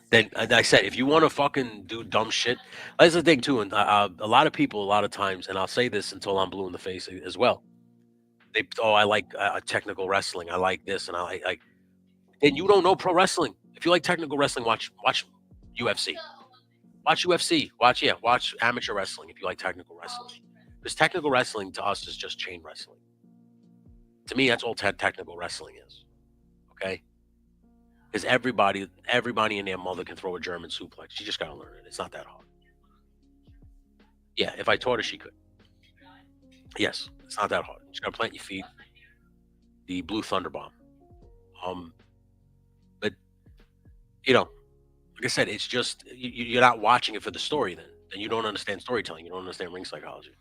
Then I said, if you want to fucking do dumb shit, that's the thing too. And a lot of people, a lot of times, and I'll say this until I'm blue in the face as well. I like technical wrestling. I like this, and I like. And you don't know pro wrestling. If you like technical wrestling, watch UFC. Watch UFC. Watch amateur wrestling if you like technical wrestling. Because technical wrestling to us is just chain wrestling. To me, that's all technical wrestling is. Okay? Because everybody and their mother can throw a German suplex. You just got to learn it. It's not that hard. Yeah, if I taught her, she could. Yes, it's not that hard. You just got to plant your feet. The Blue Thunder Bomb. But, like I said, it's just, you're not watching it for the story then. Then you don't understand storytelling. You don't understand ring psychology.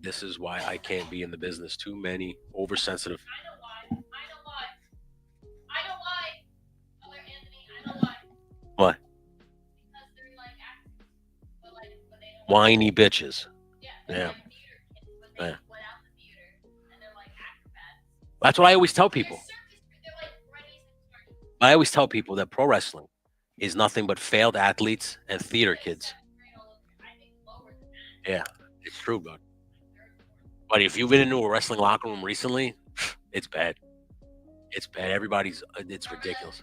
This is why I can't be in the business. Too many oversensitive. I know why. Anthony, I know why. What? Because they're like actors. But like, when they don't Whiny bitches. Yeah. Yeah. Like theater kids, but they went out the theater and they're like acrobats. That's what I always tell people. They're like Freddy's and Freddy's. I always tell people that pro wrestling is nothing but failed athletes and theater kids. Yeah, it's true, bud. But if you've been into a wrestling locker room recently, it's bad. It's bad. It's ridiculous.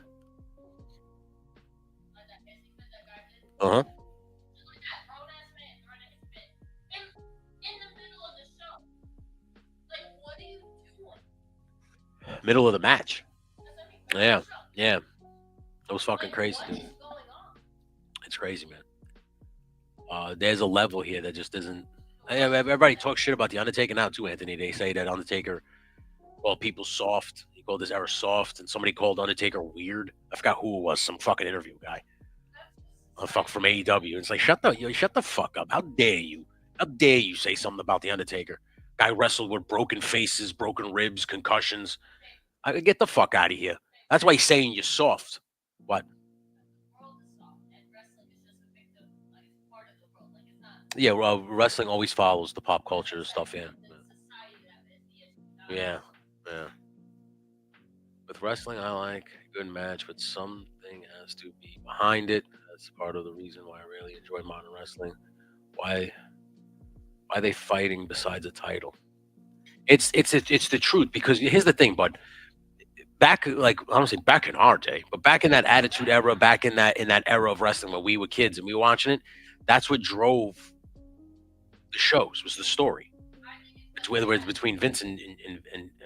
Uh-huh. Middle of the match. Yeah. That was fucking crazy, dude. It's crazy, man. There's a level here that just isn't. Everybody talks shit about the Undertaker now too, Anthony. They say that Undertaker called people soft. He called this era soft, and somebody called Undertaker weird. I forgot who it was. Some fucking interview guy. From AEW. It's like, shut the fuck up. How dare you? How dare you say something about the Undertaker? Guy wrestled with broken faces, broken ribs, concussions. Get the fuck out of here. That's why he's saying you're soft. What? Yeah, well, wrestling always follows the pop culture stuff, yeah. With wrestling, I like a good match, but something has to be behind it. That's part of the reason why I really enjoy modern wrestling. Why are they fighting besides a title? It's the truth, because here's the thing, bud. Back, like, I don't say back in our day, but back in that Attitude Era, back in that era of wrestling when we were kids and we were watching it, that's what drove the shows, was the story. Whether it's between Vince and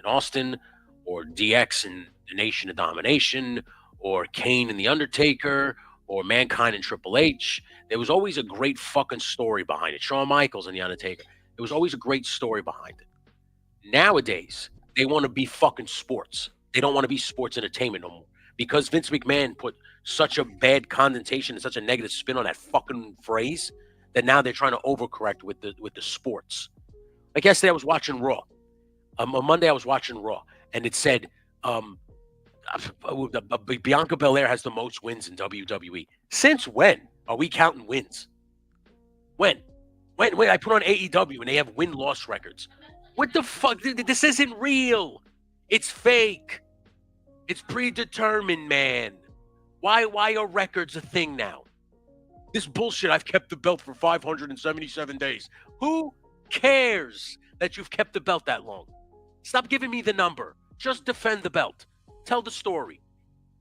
Austin, or DX and the Nation of Domination, or Kane and the Undertaker, or Mankind and Triple H, there was always a great fucking story behind it. Shawn Michaels and the Undertaker, there was always a great story behind it. Nowadays, they want to be fucking sports. They don't want to be sports entertainment no more, because Vince McMahon put such a bad connotation and such a negative spin on that fucking phrase that now they're trying to overcorrect with the sports. Like yesterday, I was watching Raw. On Monday, I was watching Raw, and it said Bianca Belair has the most wins in WWE. Since when are we counting wins? When I put on AEW and they have win-loss records. What the fuck? This isn't real. It's fake. It's predetermined, man. Why are records a thing now? This bullshit, I've kept the belt for 577 days. Who cares that you've kept the belt that long? Stop giving me the number. Just defend the belt. Tell the story.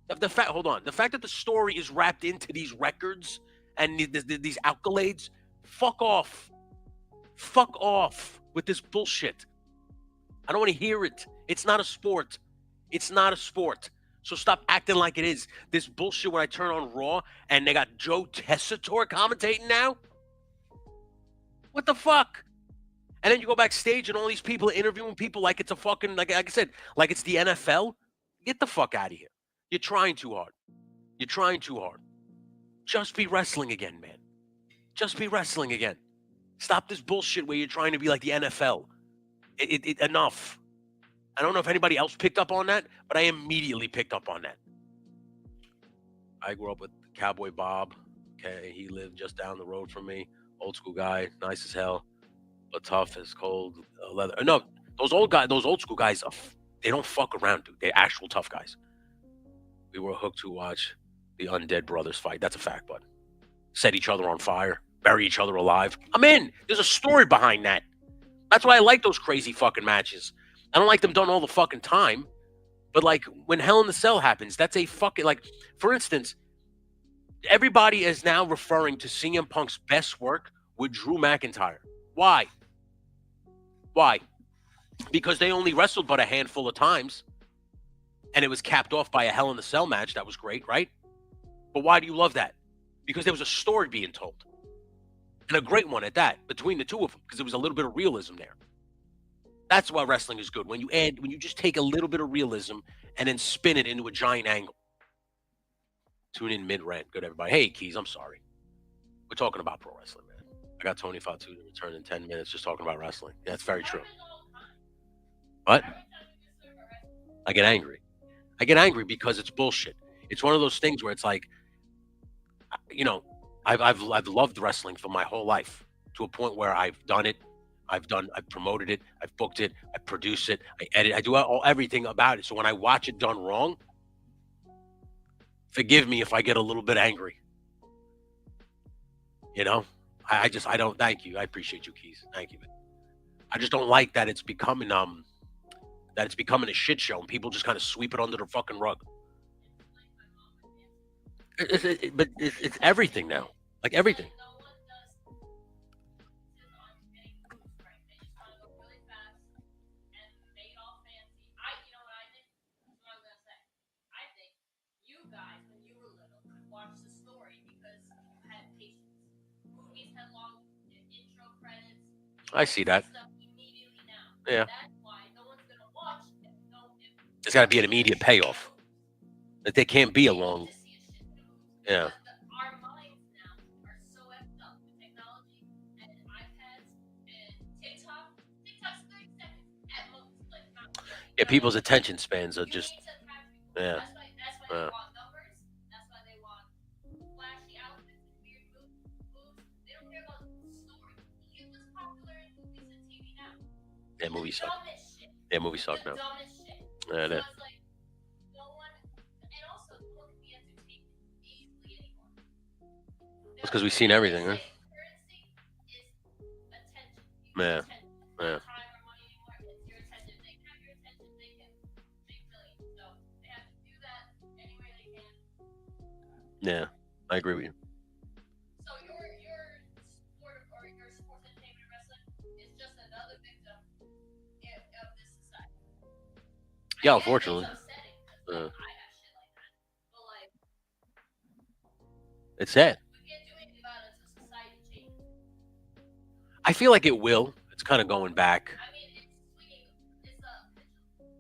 Hold on. The fact that the story is wrapped into these records and these accolades, fuck off. Fuck off with this bullshit. I don't want to hear it. It's not a sport. It's not a sport. So stop acting like it is. This bullshit when I turn on Raw and they got Joe Tessitore commentating now. What the fuck? And then you go backstage and all these people are interviewing people like it's a fucking, like I said, like it's the NFL. Get the fuck out of here. You're trying too hard. You're trying too hard. Just be wrestling again, man. Just be wrestling again. Stop this bullshit where you're trying to be like the NFL. Enough. I don't know if anybody else picked up on that, but I immediately picked up on that. I grew up with Cowboy Bob. Okay, he lived just down the road from me. Old school guy, nice as hell, but tough as cold leather. No, those old school guys, they don't fuck around, dude. They're actual tough guys. We were hooked to watch the Undead Brothers fight. That's a fact, bud. Set each other on fire, bury each other alive. I'm in. There's a story behind that. That's why I like those crazy fucking matches. I don't like them done all the fucking time. But like when Hell in the Cell happens, that's a fucking, like, for instance, everybody is now referring to CM Punk's best work with Drew McIntyre. Why? Why? Because they only wrestled but a handful of times. And it was capped off by a Hell in the Cell match. That was great, right? But why do you love that? Because there was a story being told. And a great one at that, between the two of them, because there was a little bit of realism there. That's why wrestling is good. When you just take a little bit of realism and then spin it into a giant angle. Tune in mid-rant. Good, everybody. Hey, Keys, I'm sorry. We're talking about pro wrestling, man. I got Tony Fatu to return in 10 minutes just talking about wrestling. Yeah, that's very true. What? I get angry. I get angry because it's bullshit. It's one of those things where it's like, you know, I've loved wrestling for my whole life to a point where I've done it. I've promoted it. I've booked it. I produce it. I edit. I do everything about it. So when I watch it done wrong, forgive me if I get a little bit angry. You know, I don't. Thank you. I appreciate you, Keys. Thank you. I just don't like that it's becoming a shit show and people just kind of sweep it under the fucking rug. But it's everything now. Like everything. I see that. Yeah. There's got to be an immediate payoff. That there can't be a long. Yeah. Our minds now are so effed up with technology and iPads and TikTok. TikTok's 30 seconds at most. Like, not 30. Yeah, people's attention spans are just. Yeah. That's why they want numbers. That's why they want flashy outfits and weird moves. They don't care about the story. Here's what's popular in movies and TV now. Yeah, movies suck. Dumbest shit. Yeah, movies suck now. The dumbest shit. Yeah, So yeah. it's like, no one, and also no one can be entertained easily anymore. It's because we've seen everything, right? Currency is attention. Yeah, Attention. yeah. Not time or money anymore. It's your attention. They can have your attention. They can make millions. So they have to do that any way they can. Yeah, I agree with you. So your sport or your sports entertainment wrestling is just another victim of this society. Yeah, I get it, unfortunately. it's upsetting 'cause, like, I have shit like that. But like, It's sad. we can't do anything about it until society changes. I feel like it will. It's kind of going back. I mean, it's swinging. It's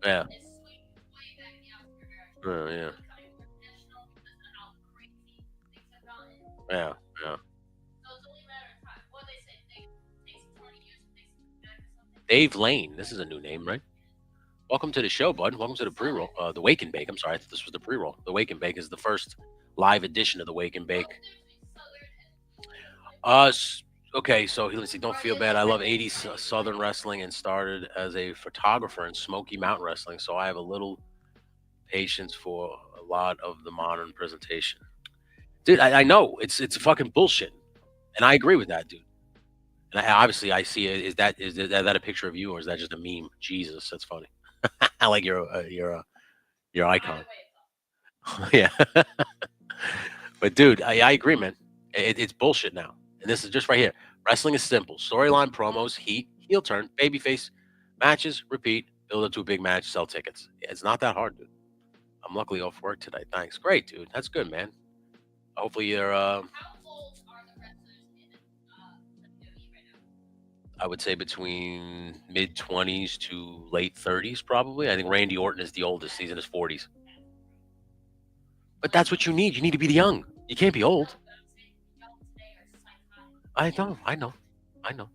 Yeah. it's swinging way back in the opposite direction. Yeah. It's becoming more traditional because of how crazy things have gotten. Yeah. So it's only a matter of time. What they say, takes 20 years to fix it back or something. Dave Lane. This is a new name, right? Welcome to the show, bud. Welcome to the pre-roll. The Wake and Bake. I'm sorry, I thought this was the pre-roll. The Wake and Bake is the first live edition of the Wake and Bake. Okay, so let's see. Don't feel bad. I love 80s Southern wrestling and started as a photographer in Smoky Mountain Wrestling, so I have a little patience for a lot of the modern presentation. Dude, I know it's fucking bullshit, and I agree with that, dude. And obviously, I see it. Is that a picture of you, or is that just a meme? Jesus, that's funny. I like your icon. Yeah. But dude, I agree, man. It's bullshit now. And this is just right here. Wrestling is simple. Storyline, promos, heat, heel turn, babyface matches, repeat, build up to a big match, sell tickets. It's not that hard, dude. I'm luckily off work today. Thanks. Great, dude. That's good, man. Hopefully you're How old are the wrestlers in WWE right now? I would say between mid 20s to late 30s, probably. I think Randy Orton is the oldest. He's in his 40s. But that's what you need. You need to be young. You can't be old. But I'm saying young today are psychotic. I know.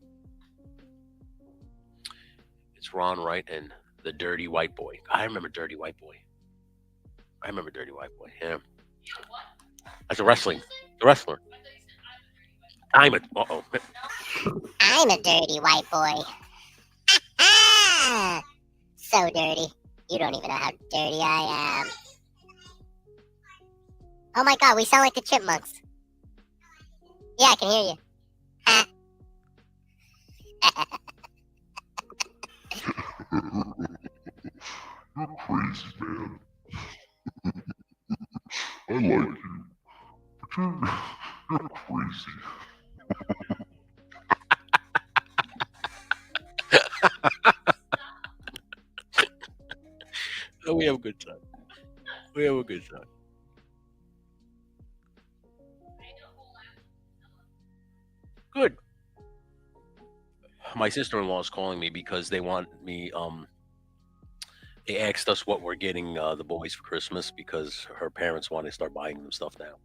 It's Ron Wright and the Dirty White Boy. I remember Dirty White Boy. Yeah. You know what? That's a wrestling. What did you say? The wrestler. I thought you said I'm a dirty white boy. I'm a. Uh-oh. I'm a dirty white boy. Ah, so dirty. You don't even know how dirty I am. Oh my god, we sound like the chipmunks. Yeah, I can hear you. Ha. You're crazy, man. I like you, but you're crazy. Oh, we have a good time. We have a good time. I know a whole lot. Good. My sister-in-law is calling me because they want me. They asked us what we're getting the boys for Christmas because her parents want to start buying them stuff now.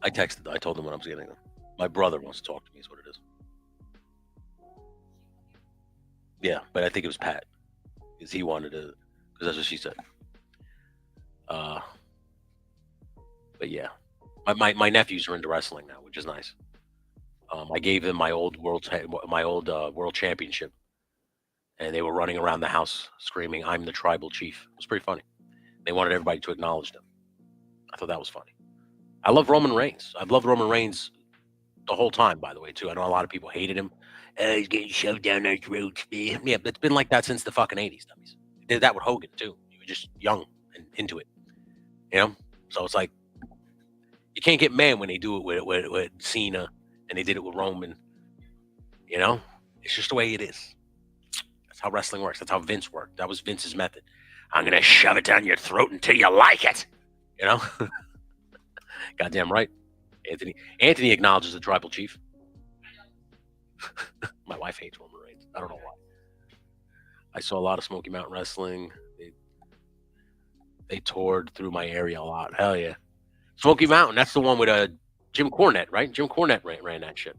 I texted. I told them what I was getting them. My brother wants to talk to me. Is what it is. Yeah, but I think it was Pat because he wanted to. Because that's what she said. But yeah, my nephews are into wrestling now, which is nice. I gave them my old world championship, and they were running around the house screaming, "I'm the tribal chief." It was pretty funny. They wanted everybody to acknowledge them. I thought that was funny. I love Roman Reigns. I've loved Roman Reigns the whole time, by the way, too. I know a lot of people hated him. He's getting shoved down our throats, man. Yeah, but it's been like that since the fucking 80s, dummies. They did that with Hogan, too. You were just young and into it. You know? So it's like, you can't get mad when they do it with Cena, and they did it with Roman. You know? It's just the way it is. That's how wrestling works. That's how Vince worked. That was Vince's method. I'm going to shove it down your throat until you like it. You know? Goddamn right. Anthony acknowledges the tribal chief. My wife hates Roman Reigns. I don't know why. I saw a lot of Smoky Mountain Wrestling. They toured through my area a lot. Hell yeah. Smoky Mountain, that's the one with Jim Cornette, right? Jim Cornette ran that shit.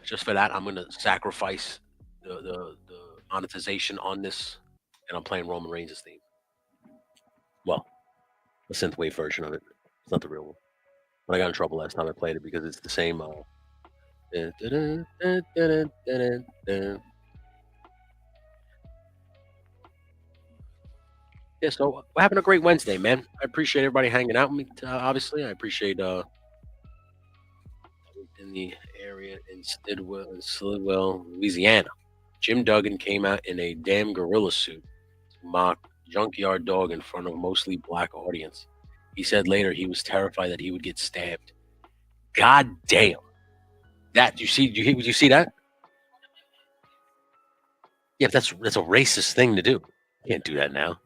Just for that, I'm going to sacrifice the monetization on this, and I'm playing Roman Reigns' theme. Well, the synthwave version of it. It's not the real one. But I got in trouble last time I played it because it's the same. Yeah, so we're having a great Wednesday, man. I appreciate everybody hanging out with me. Obviously, I appreciate in the area in Slidwell, Louisiana. Jim Duggan came out in a damn gorilla suit to mock Junkyard Dog in front of a mostly black audience. He said later he was terrified that he would get stabbed. God damn. That you see that? Yeah, that's a racist thing to do. You can't do that now.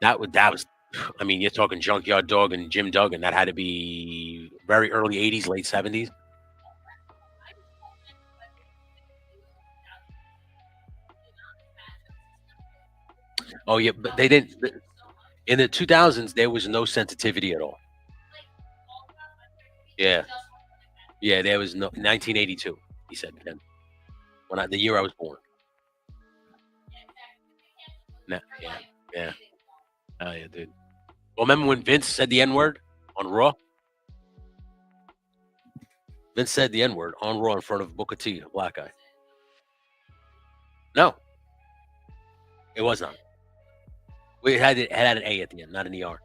That was I mean, you're talking Junkyard Dog and Jim Duggan. That had to be very early 80s, late 70s. Oh yeah, but they didn't. In the 2000s, there was no sensitivity at all. Yeah, yeah, there was no 1982. He said then, the year I was born. Nah, yeah. Oh yeah, dude. Well, remember when Vince said the N-word on Raw? Vince said the N-word on Raw in front of Booker T, a black guy. No, it was not. We had an A at the end, not an ER.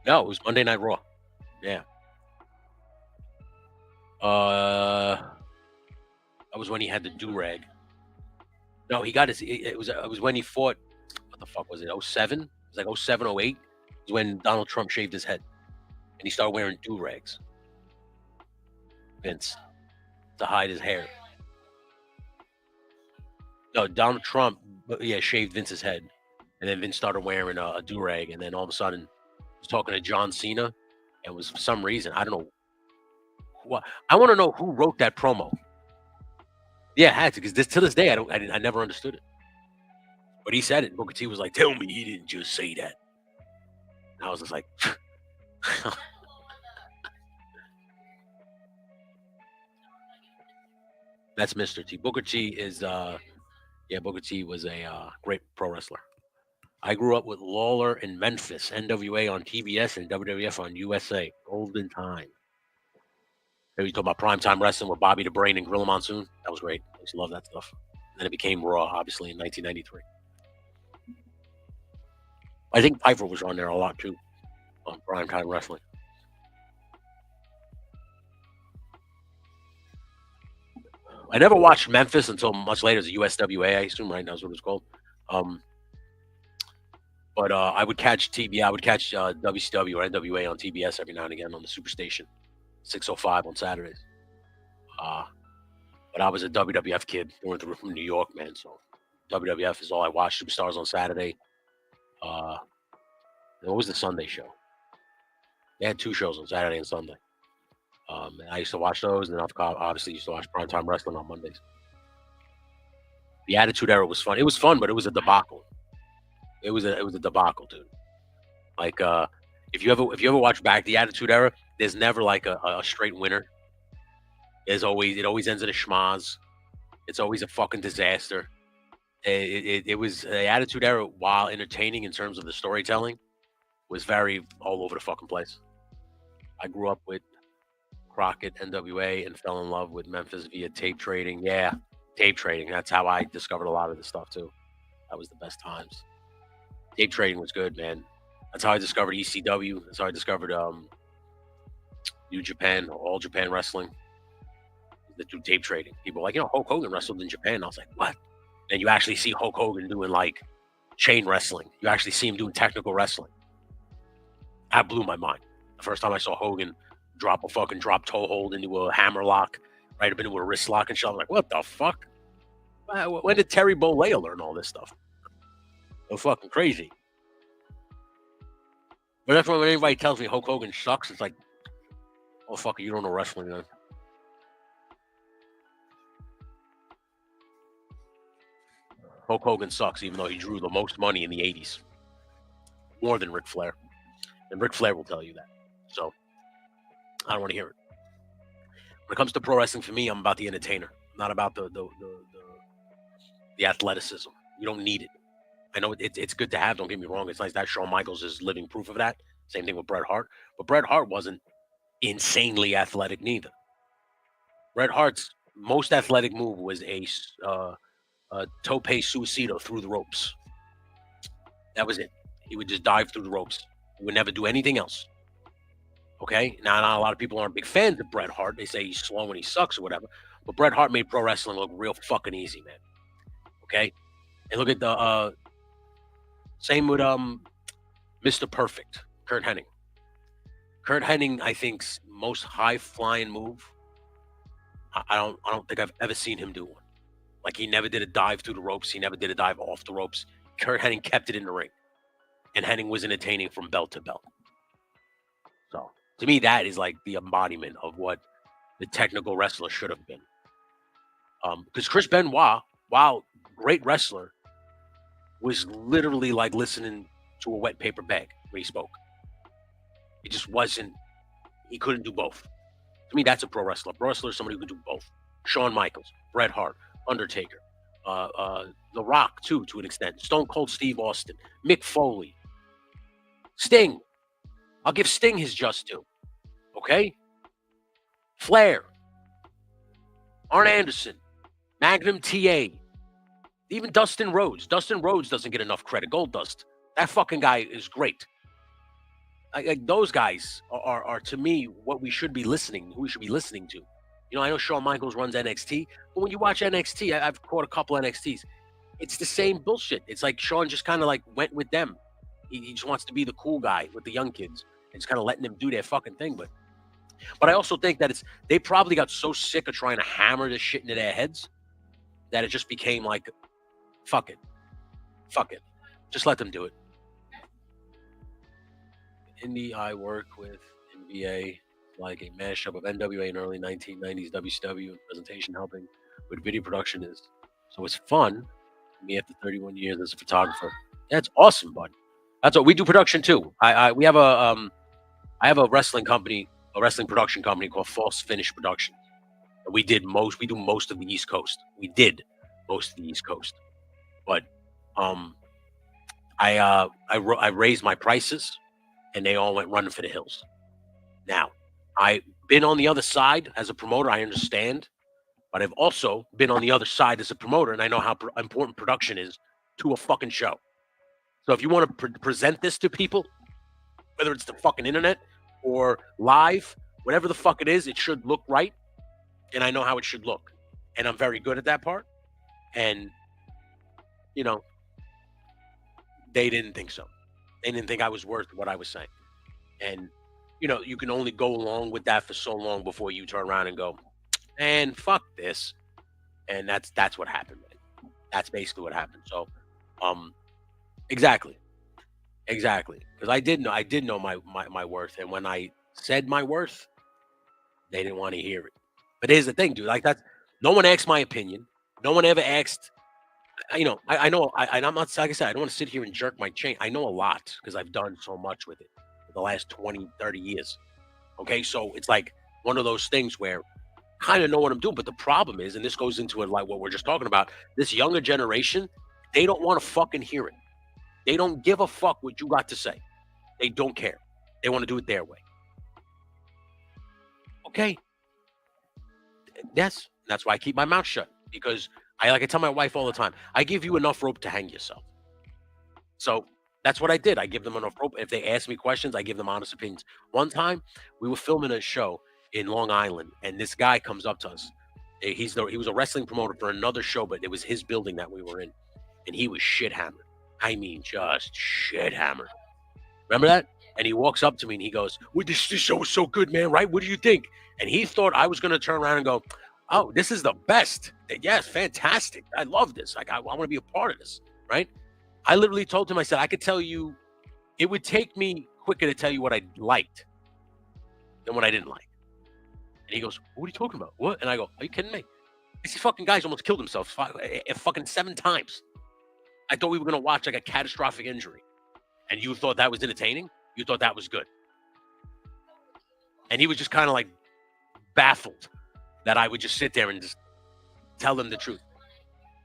No, it was Monday Night Raw. Yeah. That was when he had the do-rag. No, he got his. It was when he fought. What the fuck was it? 07? It was like 07, 08. It was when Donald Trump shaved his head, and he started wearing do rags. Vince, to hide his hair. No, Donald Trump, shaved Vince's head, and then Vince started wearing a do rag, and then all of a sudden, was talking to John Cena, and was for some reason I don't know. What I want to know who wrote that promo. Yeah, it had to, because to this day I never understood it. But he said it. Booker T was like, "Tell me he didn't just say that." And I was just like, "That's Mr. T." Booker T is Booker T was a great pro wrestler. I grew up with Lawler in Memphis, NWA on TBS and WWF on USA. Golden time. Maybe you talk about primetime wrestling with Bobby the Brain and Gorilla Monsoon. That was great. I used to love that stuff. And then it became Raw, obviously, in 1993. I think Piper was on there a lot too, on primetime wrestling. I never watched Memphis until much later as a USWA, I assume, right? That's what it's called. But I would catch I would catch WCW or NWA on TBS every now and again on the Superstation, 6:05 on Saturdays. But I was a WWF kid going through from New York, man. So WWF is all I watched. Superstars on Saturday. What was the Sunday show? They had two shows on Saturday and Sunday. And I used to watch those, and then obviously used to watch primetime wrestling on Mondays. The Attitude Era was fun. It was fun, but it was a debacle. It was a debacle, dude. Like if you ever watch back the Attitude Era, there's never like a straight winner. It always ends in a schmaz. It's always a fucking disaster. It was the Attitude Era, while entertaining in terms of the storytelling, was very all over the fucking place. I grew up with Crockett, NWA, and fell in love with Memphis via tape trading. Yeah, tape trading. That's how I discovered a lot of this stuff too. That was the best times. Tape trading was good, man. That's how I discovered ECW. That's how I discovered New Japan, All Japan Wrestling. Through tape trading. People were like, Hulk Hogan wrestled in Japan. I was like, what? And you actually see Hulk Hogan doing like chain wrestling. You actually see him doing technical wrestling. That blew my mind. The first time I saw Hogan drop a fucking drop toe hold into a hammer lock, right up into a wrist lock and shit. I'm like, what the fuck? When did Terry Bollea learn all this stuff? So fucking crazy. But that's why when anybody tells me Hulk Hogan sucks, it's like, oh fuck, you don't know wrestling then. Hulk Hogan sucks, even though he drew the most money in the 80s. More than Ric Flair. And Ric Flair will tell you that. So, I don't want to hear it. When it comes to pro wrestling, for me, I'm about the entertainer, not about the athleticism. You don't need it. I know it's good to have, don't get me wrong. It's nice that Shawn Michaels is living proof of that. Same thing with Bret Hart. But Bret Hart wasn't insanely athletic neither. Bret Hart's most athletic move was a tope suicido through the ropes. That was it. He would just dive through the ropes. He would never do anything else. Okay? Now, not a lot of people aren't big fans of Bret Hart. They say he's slow and he sucks or whatever. But Bret Hart made pro wrestling look real fucking easy, man. Okay? And look at the same with Mr. Perfect, Kurt Hennig. Kurt Hennig, I think's most high flying move. I don't think I've ever seen him do one. Like, he never did a dive through the ropes. He never did a dive off the ropes. Kurt Hennig kept it in the ring. And Hennig was entertaining from belt to belt. So, to me, that is like the embodiment of what the technical wrestler should have been. Because Chris Benoit, while great wrestler, was literally like listening to a wet paper bag when he spoke. It just wasn't, he couldn't do both. To me, that's a pro wrestler. Pro wrestler is somebody who can do both. Shawn Michaels, Bret Hart, Undertaker, The Rock, too, to an extent. Stone Cold Steve Austin, Mick Foley, Sting. I'll give Sting his just due. Okay? Flair, Arn Anderson, Magnum TA, even Dustin Rhodes. Dustin Rhodes doesn't get enough credit. Goldust. That fucking guy is great. Like those guys are to me what we should be listening. Who we should be listening to. I know Shawn Michaels runs NXT, but when you watch NXT, I've caught a couple NXTs. It's the same bullshit. It's like Sean just kind of like went with them. He just wants to be the cool guy with the young kids and just kind of letting them do their fucking thing. But I also think that they probably got so sick of trying to hammer this shit into their heads that it just became like, fuck it. Just let them do it. Indie I work with NBA, like a mashup of NWA and early 1990s WCW and presentation helping with video production is. So it's fun. Me after 31 years as a photographer. That's awesome, bud. That's what we do production too. We have I have a wrestling company, a wrestling production company called False Finish Productions. And we do most of the East Coast. We did most of the East Coast. But I raised my prices and they all went running for the hills. Now, I've been on the other side as a promoter, I understand, but I've also been on the other side as a promoter, and I know how important production is to a fucking show. So if you want to present this to people, whether it's the fucking internet or live, whatever the fuck it is, it should look right, and I know how it should look, and I'm very good at that part. And you know, they didn't think so. They didn't think I was worth what I was saying. And, you know, you can only go along with that for so long before you turn around and go, and fuck this. And that's what happened, man. That's basically what happened. So, exactly. Because I did know my worth. And when I said my worth, they didn't want to hear it. But here's the thing, dude. Like no one asked my opinion. No one ever asked. You know, I know. I'm not, like I said, I don't want to sit here and jerk my chain. I know a lot because I've done so much with it for the last 20, 30 years. Okay, so it's like one of those things where I kind of know what I'm doing. But the problem is, and this goes into it like what we're just talking about, this younger generation, they don't want to fucking hear it. They don't give a fuck what you got to say. They don't care. They want to do it their way. Okay. Yes, that's why I keep my mouth shut, because I tell my wife all the time, I give you enough rope to hang yourself. So that's what I did. I give them enough rope. If they ask me questions, I give them honest opinions. One time, we were filming a show in Long Island, and this guy comes up to us. He was a wrestling promoter for another show, but it was his building that we were in, and he was shit hammered. I mean, just shit hammered. Remember that? And he walks up to me and he goes, well, this show is so good, man, right? What do you think? And he thought I was going to turn around and go, oh, this is the best. Yes, fantastic. I love this. Like, I want to be a part of this, right? I literally told him, I said, I could tell you, it would take me quicker to tell you what I liked than what I didn't like. And he goes, what are you talking about? What? And I go, are you kidding me? This fucking guy's almost killed himself fucking 7 times. I thought we were going to watch like a catastrophic injury. And you thought that was entertaining? You thought that was good. And he was just kind of like baffled that I would just sit there and just tell them the truth.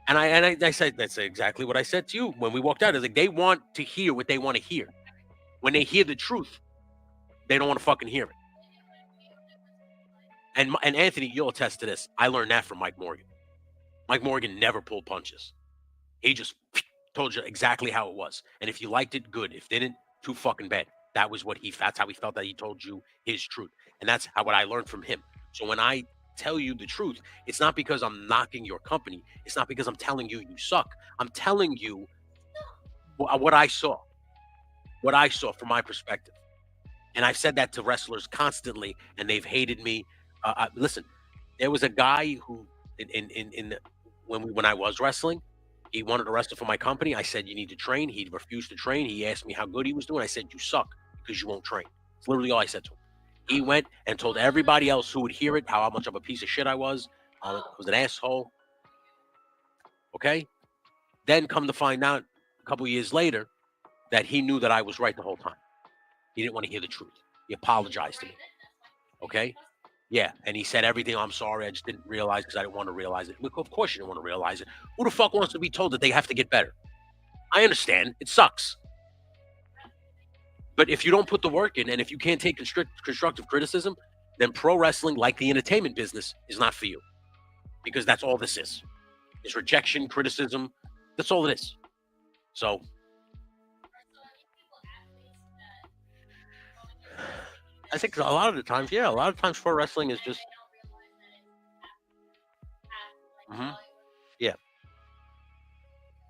And I said, that's exactly what I said to you when we walked out. Is like, they want to hear what they want to hear. When they hear the truth, they don't want to fucking hear it. And Anthony, you'll attest to this. I learned that from Mike Morgan. Mike Morgan never pulled punches. He just told you exactly how it was. And if you liked it, good. If didn't, too fucking bad. That's how he felt, that he told you his truth. And that's what I learned from him. So when I tell you the truth, it's not because I'm knocking your company. It's not because I'm telling you you suck. I'm telling you what I saw from my perspective. And I've said that to wrestlers constantly, and they've hated me. Listen, there was a guy who, when I was wrestling, he wanted to wrestle for my company. I said, you need to train. He refused to train. He asked me how good he was doing. I said, you suck because you won't train. It's literally all I said to him. He went and told everybody else who would hear it how much of a piece of shit I was. I was an asshole. Okay? Then come to find out a couple years later that he knew that I was right the whole time. He didn't want to hear the truth. He apologized to me. Okay? Yeah, and he said everything. I'm sorry, I just didn't realize because I didn't want to realize it. Look, of course you didn't want to realize it. Who the fuck wants to be told that they have to get better? I understand. It sucks. But if you don't put the work in, and if you can't take constructive criticism, then pro wrestling, like the entertainment business, is not for you. Because that's all this is. It's rejection, criticism. That's all it is. So I think a lot of the times pro wrestling is just yeah.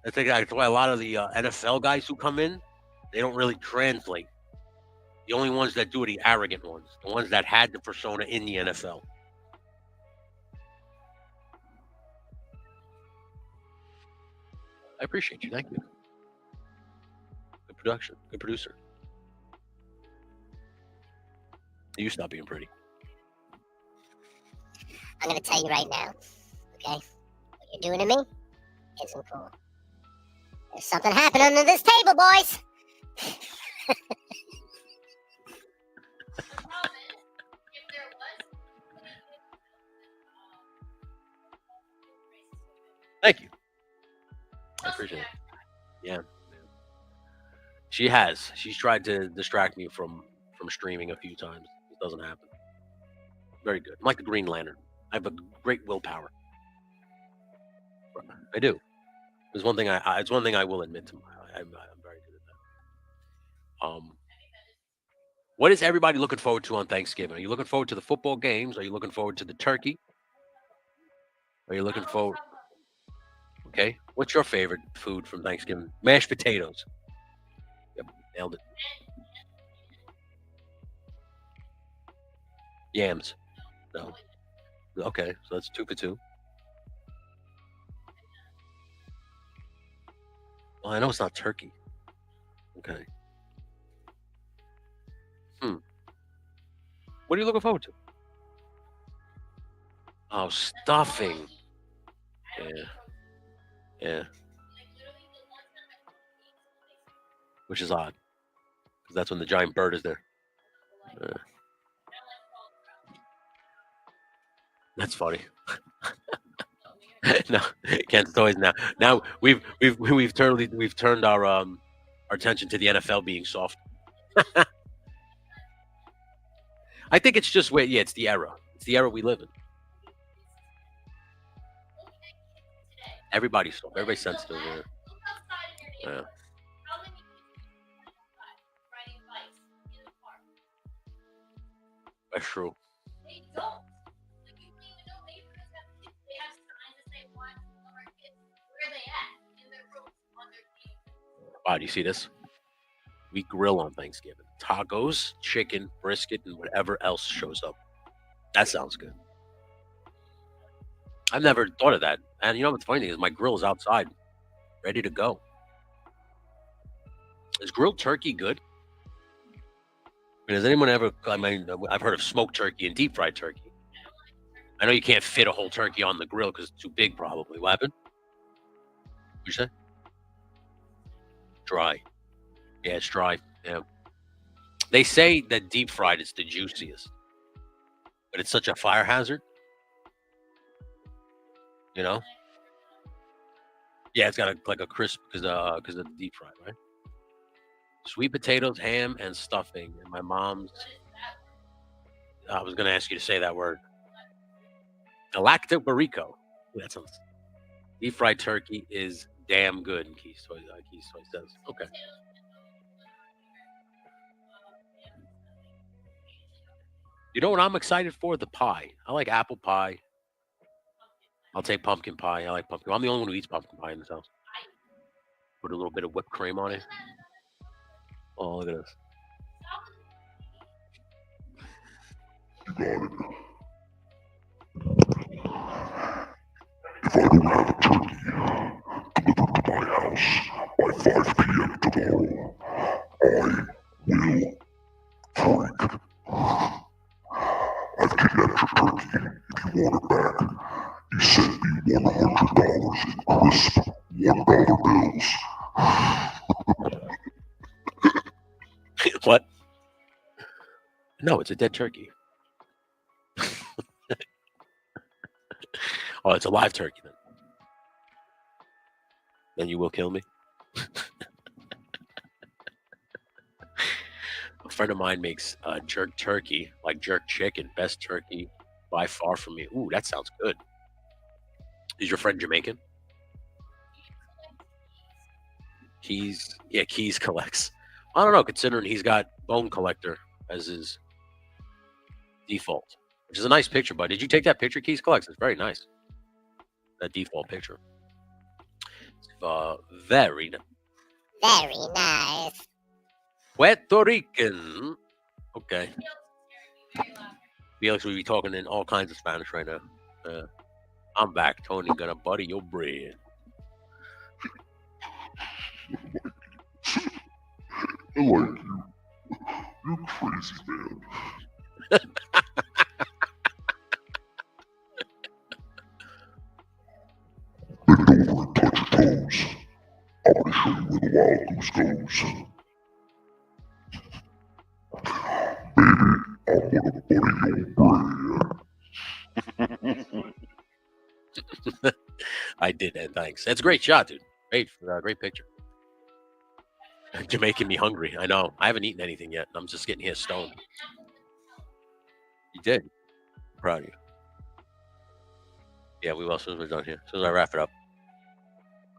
I think that's why a lot of the NFL guys who come in, they don't really translate. The only ones that do are the arrogant ones, the ones that had the persona in the NFL. I appreciate you. Thank you. Good production. Good producer. You stop being pretty. I'm gonna tell you right now, okay? What you're doing to me isn't cool. There's something happening under this table, boys. The problem is, if there was, Thank you. I appreciate it. Yeah. She has. She's tried to distract me from streaming a few times. It doesn't happen. Very good. I'm like the Green Lantern. I have a great willpower. I do. It's one thing it's one thing I will admit to. I'm very good at that. What is everybody looking forward to on Thanksgiving? Are you looking forward to the football games? Are you looking forward to the turkey? Are you looking forward? Okay. What's your favorite food from Thanksgiving? Mashed potatoes. Yep, nailed it. Yams. No. Okay, so that's 2 for 2. Well, I know it's not turkey. Okay. What are you looking forward to? Oh, stuffing. Yeah. Yeah. Which is odd. Because that's when the giant bird is there. That's funny. No, Kansas toys now. Now we've turned our attention to the NFL being soft. I think it's just it's the era. It's the era we live in. Everybody's soft. Everybody's sensitive. Look outside of your Yeah. neighborhood. How many kids outside riding bikes in the park? That's true. They don't. Like, you don't even know neighborhoods have kids. They have signs that say, "Watch our kids." Where are they at? In their rooms, on their team. Wow, do you see this? We grill on Thanksgiving. Tacos, chicken, brisket, and whatever else shows up. That sounds good. I've never thought of that. And you know what's funny is my grill is outside, ready to go. Is grilled turkey good? I mean, has anyone ever? I mean, I've heard of smoked turkey and deep fried turkey. I know you can't fit a whole turkey on the grill because it's too big, probably. What happened? What'd you say? Dry. Yeah, it's dry. Yeah. They say that deep fried is the juiciest, but it's such a fire hazard. You know? Yeah, it's got like a crisp because of the deep fried, right? Sweet potatoes, ham, and stuffing. And my mom's. I was going to ask you to say that word. Galactic-barico. That sounds. Deep fried turkey is damn good. And Keys Toy says. Okay. You know what I'm excited for? The pie. I like apple pie. I'll take pumpkin pie. I like pumpkin. I'm the only one who eats pumpkin pie in this house. Put a little bit of whipped cream on it. Oh, look at this. You got it. If I don't have a turkey delivered to my house by 5 p.m. tomorrow, I will freak. I've kidnapped your turkey. If you want it back, you sent me $100 in crisp $1 bills. What? No, it's a dead turkey. Oh, it's a live turkey then. Then you will kill me. A friend of mine makes jerk turkey, like jerk chicken, best turkey by far for me. Ooh, that sounds good. Is your friend Jamaican? Keys collects. I don't know, considering he's got Bone Collector as his default, which is a nice picture, bud. Did you take that picture, Keys Collects? It's very nice. That default picture. Very nice. Very nice. Puerto Rican. Okay. Felix will be talking in all kinds of Spanish right now. I'm back. Tony gonna butter your bread. I like you. You're crazy, man. Bend over and touch your toes. I want to show you where the wild goose goes. Baby, I'm gonna butter your bread. I did that. Thanks. That's a great shot, dude. Great picture. You're making me hungry. I know. I haven't eaten anything yet. I'm just getting here stoned. You did. I'm proud of you. Yeah, we will as soon as we're done here. As soon as I wrap it up.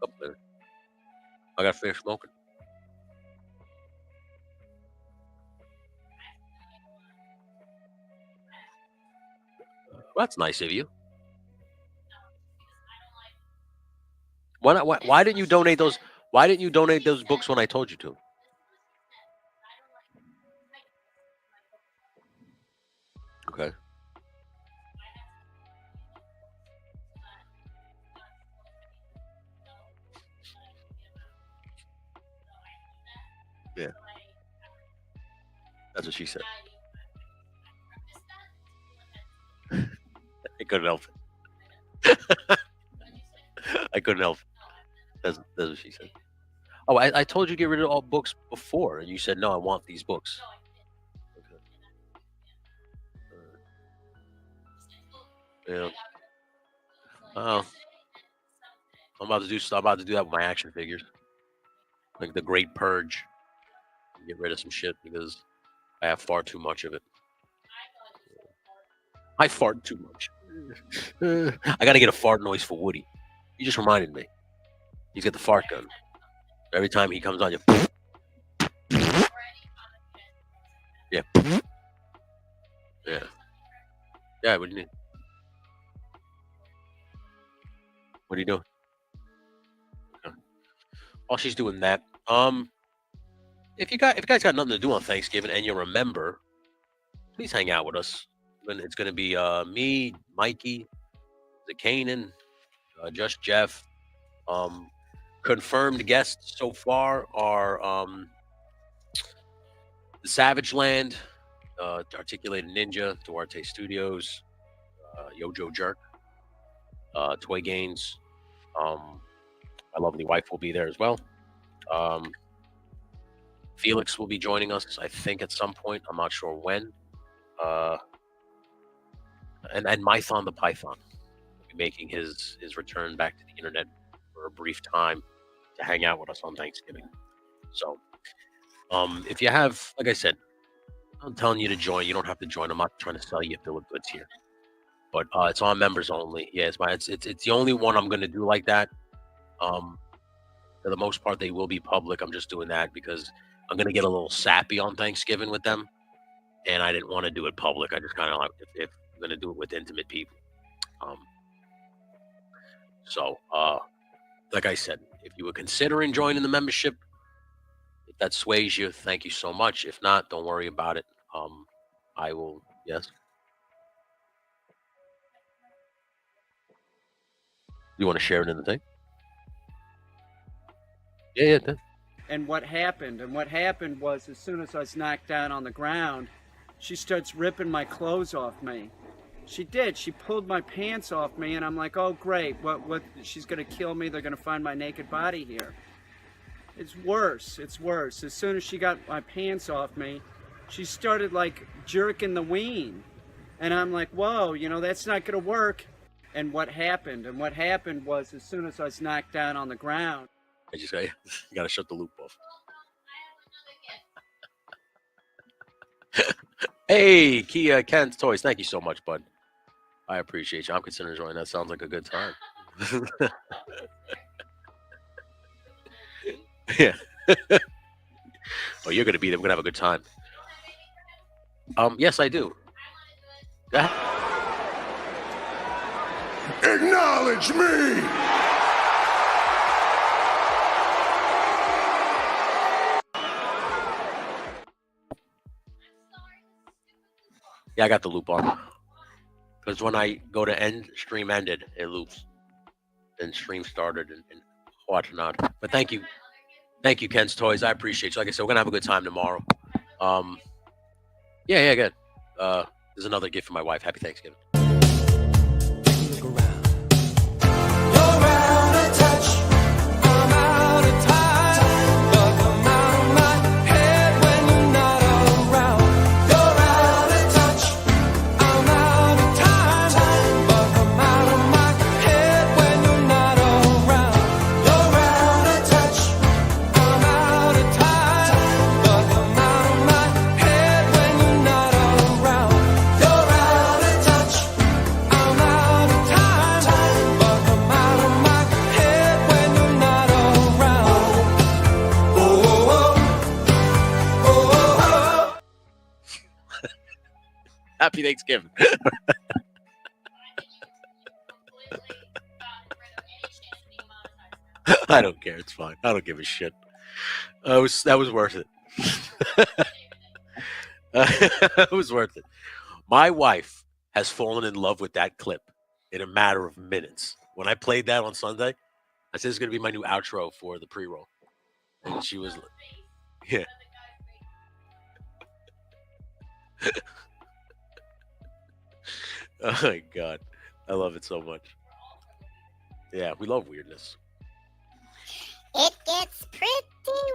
Couple minutes. I gotta finish smoking. Well, that's nice of you. Why didn't you donate those? Why didn't you donate those books when I told you to? Okay. Yeah. That's what she said. I couldn't help it. I couldn't help it. That's what she said. Oh, I told you to get rid of all books before, and you said no. I want these books. Okay. Yeah. Oh, I'm about to do that with my action figures, like the Great Purge. Get rid of some shit because I have far too much of it. I fart too much. I gotta get a fart noise for Woody. You just reminded me. He's got the fart gun. Every time he comes on, you. Yeah. Yeah. Yeah. What do you need? What are you doing? Okay. While she's doing that, if you guys got nothing to do on Thanksgiving and you remember, please hang out with us. It's going to be me, Mikey, the Kanan, just Jeff. Confirmed guests so far are the Savage Land, Articulated Ninja, Duarte Studios, Yojo Jerk, Toy Gains. My lovely wife will be there as well. Felix will be joining us, I think, at some point. I'm not sure when. And Mython the Python will be making his return back to the internet for a brief time to hang out with us on Thanksgiving. So, if you have, like I said, I'm telling you to join. You don't have to join. I'm not trying to sell you a bill of goods here, but it's on members only. Yeah, it's the only one I'm going to do like that. For the most part, they will be public. I'm just doing that because I'm going to get a little sappy on Thanksgiving with them, and I didn't want to do it public. I just kind of like if I'm going to do it with intimate people. So, like I said, if you were considering joining the membership, if that sways you, thank you so much. If not, don't worry about it. I will. Yes. You want to share it in the thing? Yeah. And what happened was, as soon as I was knocked down on the ground, she starts ripping my clothes off me. She did. She pulled my pants off me, and I'm like, oh, great. What? She's going to kill me. They're going to find my naked body here. It's worse. It's worse. As soon as she got my pants off me, she started, like, jerking the ween. And I'm like, whoa, that's not going to work. And what happened was, as soon as I was knocked down on the ground, I just you got to shut the loop off. Hey, Kia Kent Toys, thank you so much, bud. I appreciate you. I'm considering joining. That sounds like a good time. Yeah. Oh, you're gonna be there. We're gonna have a good time. Yes, I do. Acknowledge me! Yeah, I got the loop on. Because when I go to end, stream ended, it loops. Then stream started and whatnot. But thank you. Thank you, Ken's Toys. I appreciate you. Like I said, we're going to have a good time tomorrow. Yeah, good. There's another gift for my wife. Happy Thanksgiving. Happy Thanksgiving. I don't care. It's fine. I don't give a shit. That was worth it. It was worth it. My wife has fallen in love with that clip in a matter of minutes. When I played that on Sunday, I said it's going to be my new outro for the pre-roll. And she was like, yeah. Oh my God. I love it so much. Yeah, we love weirdness. It gets pretty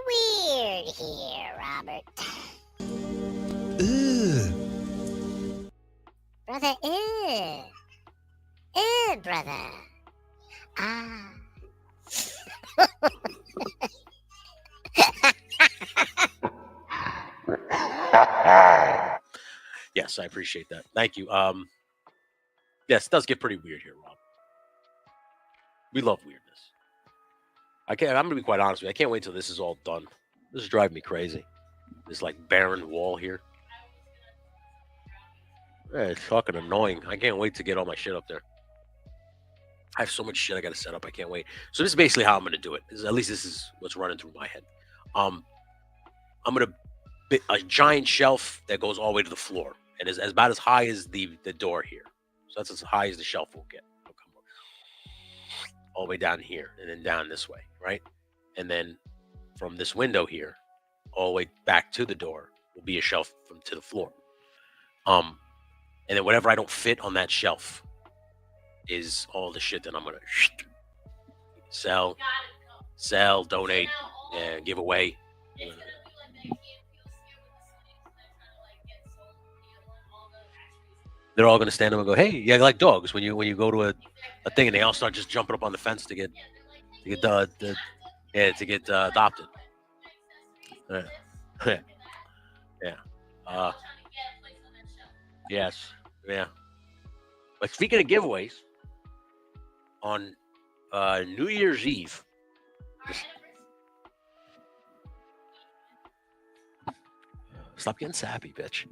weird here, Robert. Ugh. Brother, brother. Ah. Yes, I appreciate that. Thank you. Yes, it does get pretty weird here, Rob. We love weirdness. I'm gonna be quite honest with you. I can't wait till this is all done. This is driving me crazy. This like barren wall here. Yeah, it's fucking annoying. I can't wait to get all my shit up there. I have so much shit I gotta set up. I can't wait. So this is basically how I'm gonna do it. At least this is what's running through my head. I'm gonna a giant shelf that goes all the way to the floor and is about as high as the door here. So that's as high as the shelf will get. It'll come all the way down here and then down this way, right? And then from this window here, all the way back to the door will be a shelf to the floor. And then whatever I don't fit on that shelf is all the shit that I'm gonna sell, donate, give away. They're all gonna stand up and go, "Hey, yeah," like dogs when you go to a thing and they all start just jumping up on the fence to get adopted. Yeah. Yes. Yeah. But speaking of giveaways, on New Year's Eve. Stop getting sappy, bitch.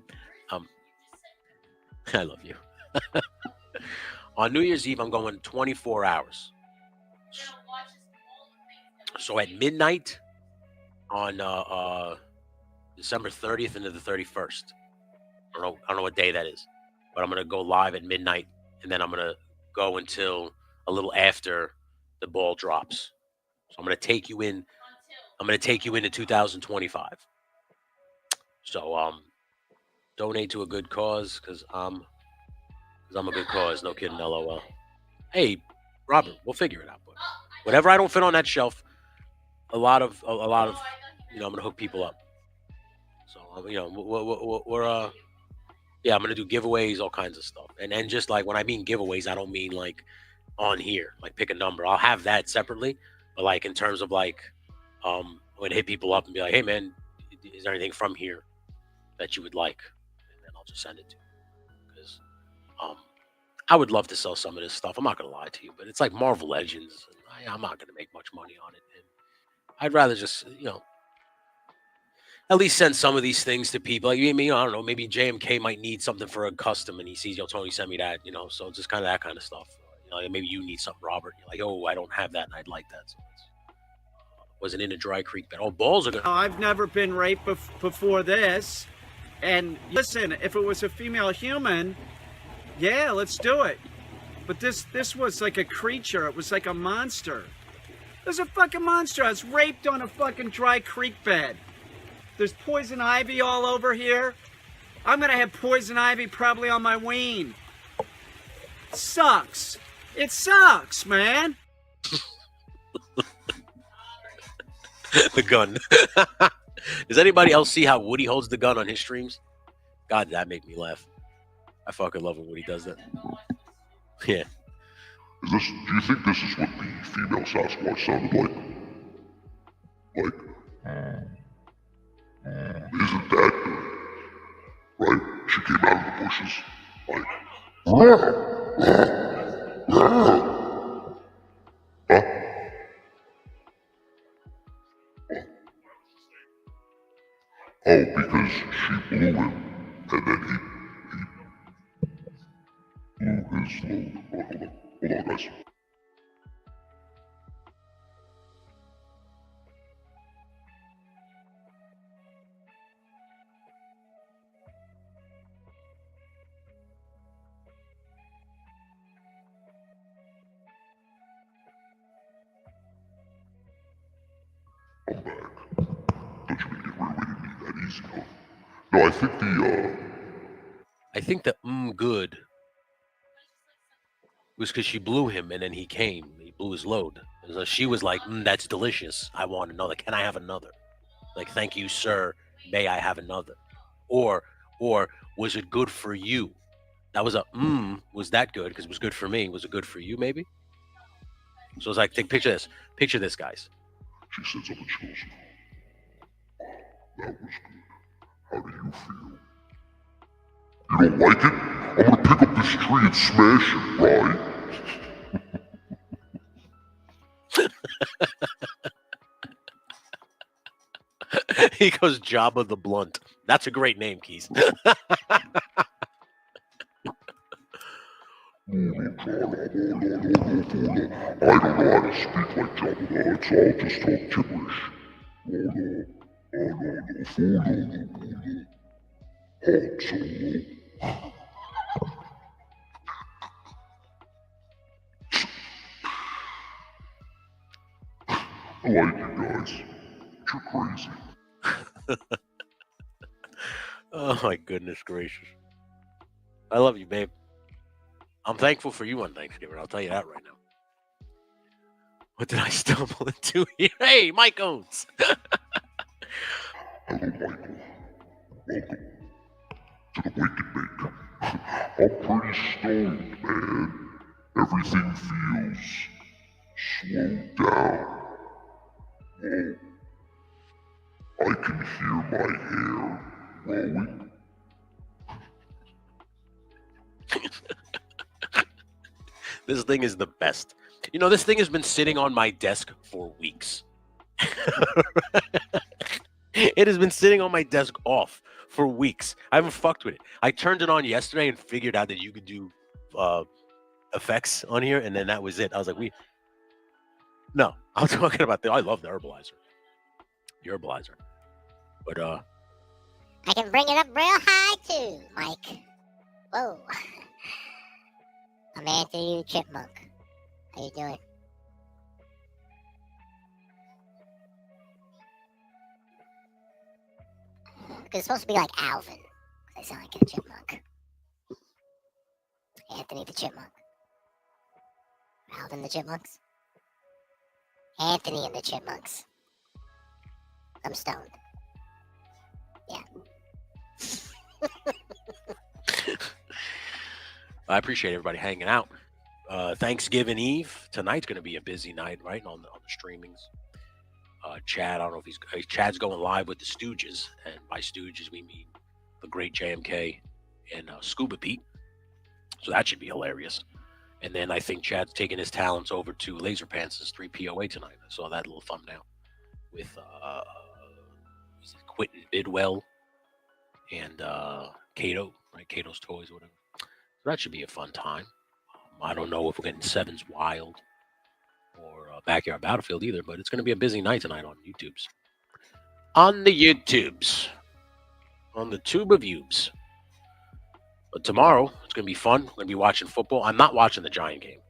I love you. On New Year's Eve, I'm going 24 hours. So at midnight on December 30th into the 31st. I don't know what day that is, but I'm going to go live at midnight, and then I'm going to go until a little after the ball drops. So I'm going to take you in. I'm going to take you into 2025. So donate to a good cause because I'm a good cause. No kidding. LOL. Hey, Robert, we'll figure it out. But whatever I don't fit on that shelf, a lot of I'm gonna hook people up. So we're I'm gonna do giveaways, all kinds of stuff, and just like when I mean giveaways, I don't mean like on here, like pick a number. I'll have that separately, but like in terms of like I'm gonna hit people up and be like, hey man, is there anything from here that you would like? And then I'll just send it to you. Because I would love to sell some of this stuff. I'm not gonna lie to you, but it's like Marvel Legends. And I'm not gonna make much money on it. And I'd rather just at least send some of these things to people. Like, I don't know, maybe JMK might need something for a custom and he sees, Tony, send me that, so just kind of that kind of stuff. Maybe you need something, Robert. You're like, oh, I don't have that and I'd like that. So wasn't in a Dry Creek bed. Oh, balls are gonna. I've never been raped before this. And listen, if it was a female human, yeah, let's do it. But this was like a creature. It was like a monster. It was a fucking monster. I was raped on a fucking dry creek bed. There's poison ivy all over here. I'm gonna have poison ivy probably on my ween. Sucks. It sucks, man. The gun. Does anybody else see how Woody holds the gun on his streams? God, that made me laugh. I fucking love it when he does that. Yeah. Do you think this is what the female Sasquatch sounded like? Like, isn't that good? Right? She came out of the bushes, like, huh? Oh, because she blew him, and then he blew his load. Hold on, guys. I'm back. Don't you mean get rid of me that easy, huh? No, I think the good was because she blew him and then he came. He blew his load. So she was like, that's delicious. I want another. Can I have another? Like, thank you, sir. May I have another? Or was it good for you? That was a was that good? Because it was good for me. Was it good for you, maybe? So it's like, picture this. Picture this, guys. she said something, she goes, that was good. How do you feel? You don't like it? I'm gonna pick up this tree and smash it, right? He goes, Jabba the Blunt. That's a great name, Keys. I don't know how to speak like Jabba the Hutt, so I'll just talk gibberish. I like you guys. You're crazy. Oh my goodness gracious. I love you, babe. I'm thankful for you on Thanksgiving. I'll tell you that right now. What did I stumble into here? Hey, Mike Owens. Hello, Michael. Welcome to the Wake and Bake. I'm pretty stoned, man. Everything feels slowed down. Whoa. I can hear my hair growing. This thing is the best. You know, this thing has been sitting on my desk for weeks. It has been sitting on my desk off for weeks. I haven't fucked with it. I turned it on yesterday and figured out that you could do effects on here, and then that was it. I was like, no, I'm talking about I love the herbalizer. The herbalizer. But I can bring it up real high too, Mike. Whoa. I'm Anthony the Chipmunk. How you doing? Because it's supposed to be like Alvin. I sound like a chipmunk. Anthony the Chipmunk. Alvin the Chipmunks. Anthony and the Chipmunks. I'm stoned. Yeah. I appreciate everybody hanging out. Thanksgiving Eve tonight's going to be a busy night, right? On the streamings. Chad, I don't know if Chad's going live with the Stooges, and by Stooges we mean the great JMK and Scuba Pete. So that should be hilarious. And then I think Chad's taking his talents over to Laser Pants' 3POA tonight. I saw that little thumbnail with Quentin Bidwell and Kato, right? Kato's Toys, or whatever. So that should be a fun time. I don't know if we're getting Sevens Wild or Backyard Battlefield either, but it's going to be a busy night tonight on YouTubes. On the YouTubes. on the Tube of Ubes. But tomorrow, it's going to be fun. We're going to be watching football. I'm not watching the Giant game.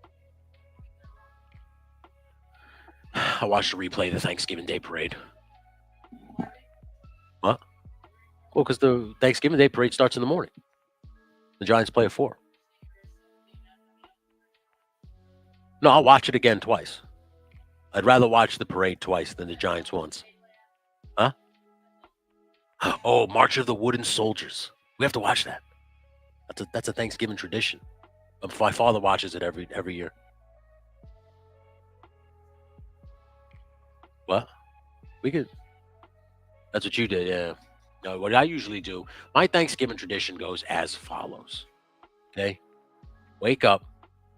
I watched the replay of the Thanksgiving Day parade. What? Well, because the Thanksgiving Day parade starts in the morning. The Giants play at 4. No, I'll watch it again twice. I'd rather watch the parade twice than the Giants once. Huh? Oh, March of the Wooden Soldiers. We have to watch that. That's a Thanksgiving tradition. My father watches it every year. What? We could. That's what you did, yeah. No, what I usually do, my Thanksgiving tradition goes as follows. Okay? Wake up,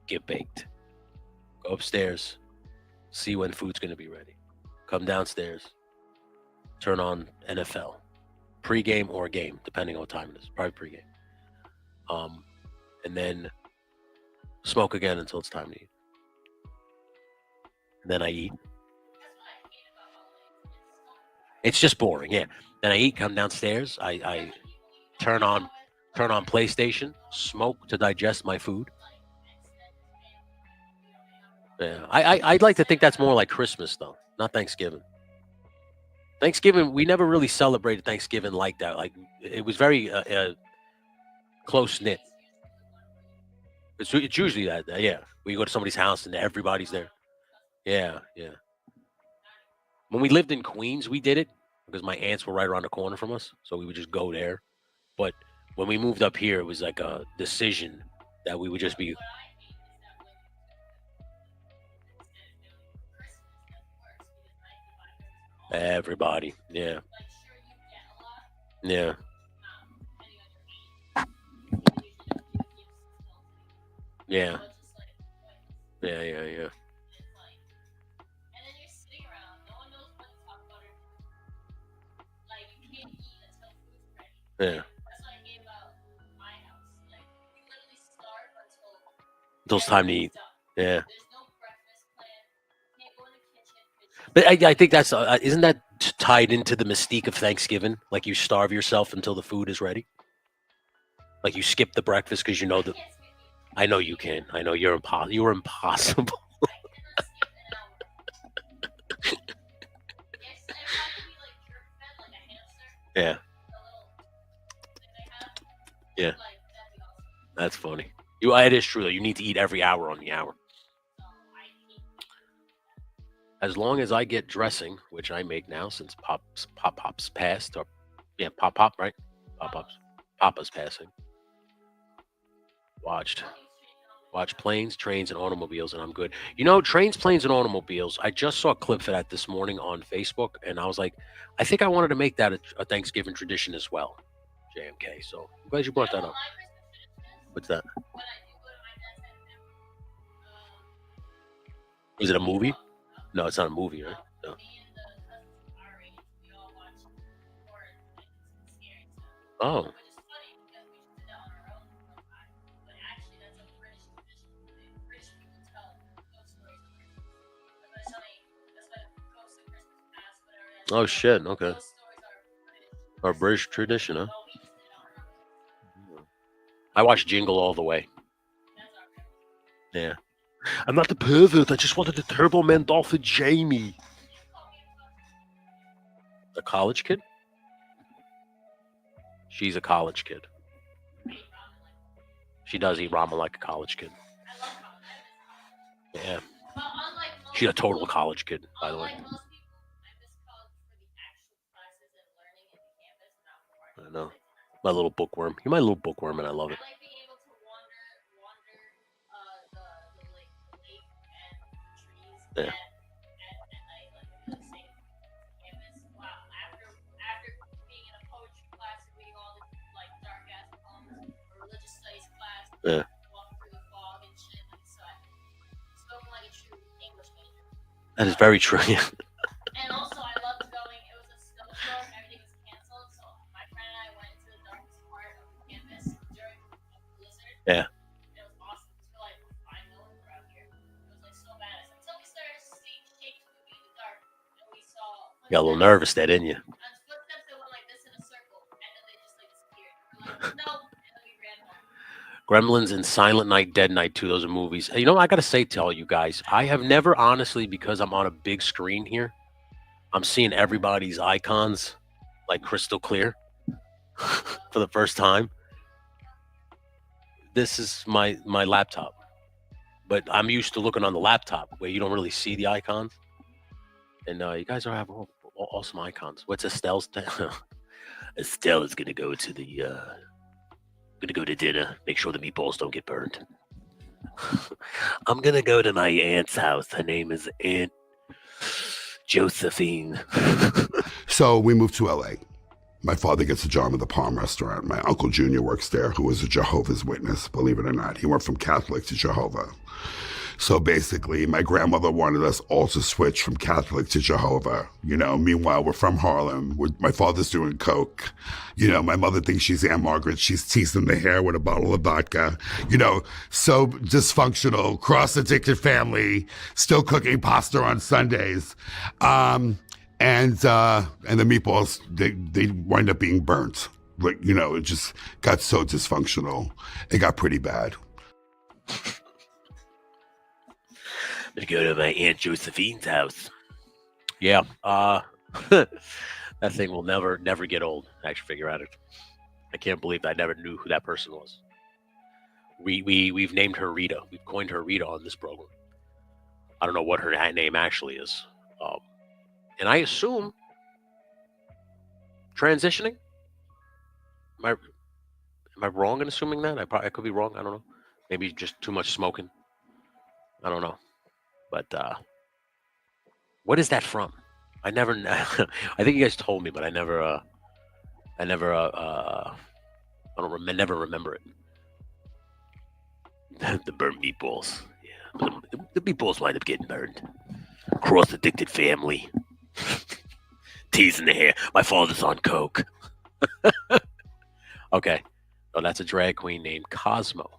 get baked. Go upstairs, see when food's going to be ready. Come downstairs, turn on NFL. Pre-game or game, depending on what time it is. Probably pre-game. And then smoke again until it's time to eat. And then I eat. It's just boring, yeah. Then I eat, come downstairs. I turn on PlayStation, smoke to digest my food. Yeah, I'd like to think that's more like Christmas though, not Thanksgiving. Thanksgiving, we never really celebrated Thanksgiving like that. Like it was very close knit. It's usually that, yeah. We go to somebody's house and everybody's there. Yeah, yeah. When we lived in Queens, we did it because my aunts were right around the corner from us, so we would just go there. But when we moved up here, it was like a decision that we would just be. Everybody, yeah. Yeah. Yeah. Yeah. Yeah. Until it's time to eat. Yeah. But I think that's isn't that tied into the mystique of Thanksgiving? Like you starve yourself until the food is ready. Like you skip the breakfast because you know that. I know you can. I know you're impossible. You're impossible. Yeah. Yeah. That's funny. It is true though. You need to eat every hour on the hour. As long as I get dressing, which I make now since Pop's passed, or yeah, Pop, right? Papa's passing. Watch planes, trains, and automobiles, and I'm good. You know, trains, planes, and automobiles. I just saw a clip for that this morning on Facebook, and I was like, I think I wanted to make that a Thanksgiving tradition as well. JMK. So I'm glad you brought that up. What's that? Is it a movie? No, it's not a movie, right? No. Oh. Oh shit. Okay. Our British tradition, huh? I watched Jingle All the Way. Yeah. I'm not the pervert. I just wanted the Turbo Man Dolphin Jamie. A college kid? She's a college kid. She does eat ramen like a college kid. Yeah. She's a total college kid, by the way. I know. My little bookworm. You're my little bookworm, and I love it. Yeah. Yeah. That is very true. Yeah. And also, I loved going. It was a snowstorm. Everything was canceled, so my friend and I went to the darkest part of the campus during a blizzard. Yeah. It was awesome. It was like 5 million around here. It was like so badass until we started seeing shapes moving in the dark, and we saw. You got a little nervous there, didn't you? And footsteps that went like this in a circle, and then they just like Gremlins and Silent Night, Dead Night 2. Those are movies. You know, I got to say to all you guys, I have never honestly, because I'm on a big screen here, I'm seeing everybody's icons like crystal clear for the first time. This is my laptop. But I'm used to looking on the laptop where you don't really see the icons. And you guys are having awesome icons. What's Estelle's? Estelle is gonna go to dinner. Make sure the meatballs don't get burned. I'm gonna go to my aunt's house. Her name is Aunt Josephine. So we moved to LA. My father gets a job at the Palm Restaurant. My Uncle Junior works there, who was a Jehovah's Witness, believe it or not. He went from Catholic to Jehovah. So basically, my grandmother wanted us all to switch from Catholic to Jehovah. You know, meanwhile, we're from Harlem. My father's doing coke. You know, my mother thinks she's Aunt Margaret. She's teasing the hair with a bottle of vodka. You know, so dysfunctional, cross-addicted family, still cooking pasta on Sundays. And the meatballs, they wind up being burnt. Like, you know, it just got so dysfunctional. It got pretty bad. I'm gonna go to my Aunt Josephine's house. Yeah, that thing will never get old. I actually figure out it. I can't believe I never knew who that person was. We've named her Rita. We've coined her Rita on this program. I don't know what her name actually is. And I assume transitioning. Am I wrong in assuming that? I could be wrong. I don't know. Maybe just too much smoking. I don't know. But what is that from? I never. I think you guys told me, but I never. Never remember it. The burnt meatballs. Yeah, the meatballs wind up getting burned. Cross-addicted family. Teasing the hair. My father's on coke. Okay. Oh, that's a drag queen named Cosmo.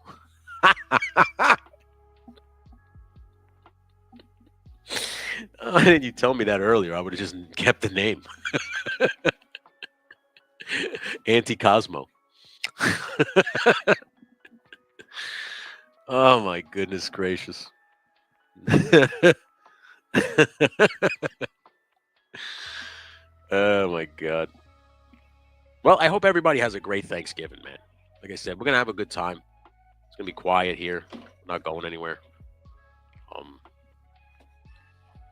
Why didn't you tell me that earlier? I would have just kept the name. Auntie Cosmo. Oh my goodness gracious. Oh my God. Well, I hope everybody has a great Thanksgiving, man. Like I said, we're gonna have a good time. It's gonna be quiet here. We're not going anywhere.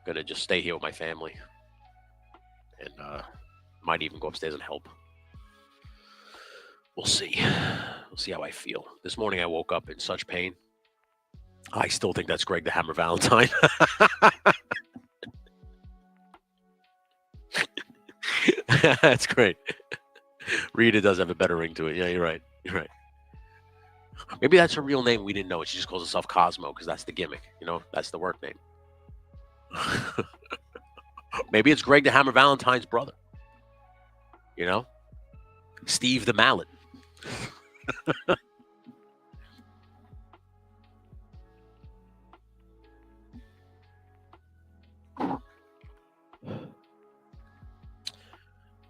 Gonna just stay here with my family, and might even go upstairs and help. We'll see. We'll see how I feel. This morning I woke up in such pain. I still think that's Greg the Hammer Valentine. That's great. Rita does have a better ring to it. Yeah, you're right. You're right. Maybe that's her real name. We didn't know it. She just calls herself Cosmo because that's the gimmick. You know, that's the work name. Maybe it's Greg the Hammer Valentine's brother. You know? Steve the Mallet. I'm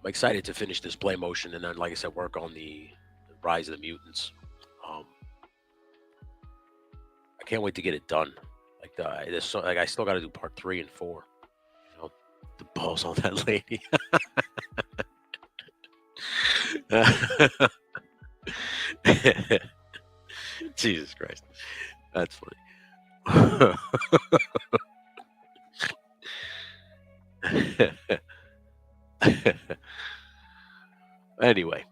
excited to finish this play motion and then, like I said, work on the Rise of the Mutants. I can't wait to get it done. I still got to do part 3 and 4. You know, the balls on that lady. Jesus Christ, that's funny. Anyway,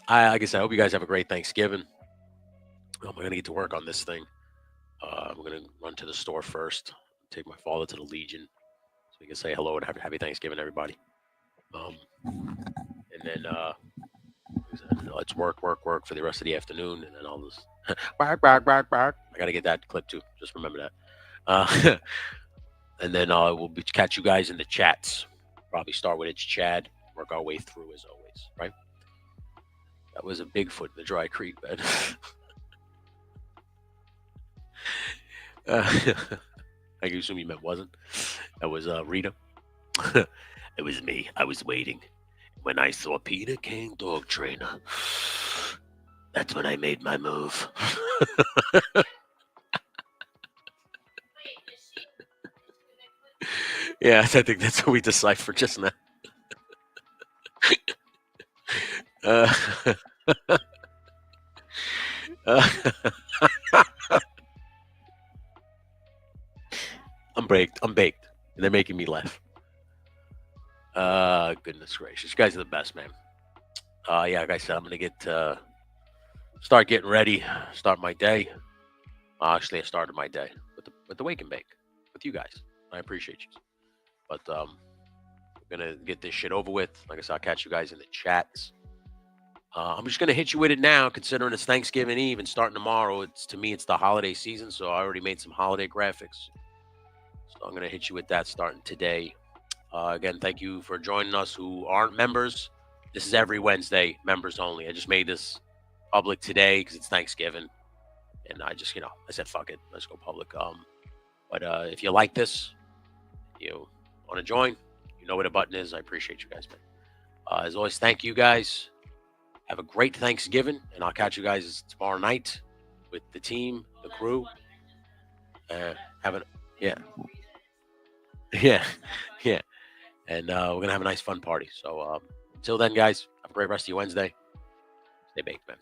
like I said, I hope you guys have a great Thanksgiving. I'm gonna get to work on this thing. I'm gonna run to the store first, take my father to the Legion, so we can say hello and happy Thanksgiving, everybody. And then let's work for the rest of the afternoon, and then I'll just bark. I gotta get that clip too. Just remember that. And then we'll catch you guys in the chats. Probably start with It's Chad, work our way through as always, right? That was a Bigfoot in the dry creek bed. I assume you meant wasn't. That was Rita. It was me. I was waiting. When I saw Peter King, dog trainer, That's when I made my move. Wait, is she? Yeah, I think that's what we deciphered just now. Uh, uh, I'm baked. I'm baked. And they're making me laugh. Goodness gracious. You guys are the best, man. Yeah, like I said, I'm gonna start getting ready, start my day. Actually, I started my day with the wake and bake with you guys. I appreciate you. But I'm gonna get this shit over with. Like I said, I'll catch you guys in the chats. I'm just gonna hit you with it now, considering it's Thanksgiving Eve and starting tomorrow. It's the holiday season, so I already made some holiday graphics. So I'm gonna hit you with that starting today. Again, thank you for joining us who aren't members. This is every Wednesday, members only. I just made this public today because it's Thanksgiving, and I just I said fuck it, let's go public. But if you like this, you want to join, you know where the button is. I appreciate you guys, man. As always, thank you guys. Have a great Thanksgiving, and I'll catch you guys tomorrow night with the team, the crew. Yeah, yeah, yeah. And we're gonna have a nice fun party. So until then, guys, have a great rest of your Wednesday. Stay baked, man.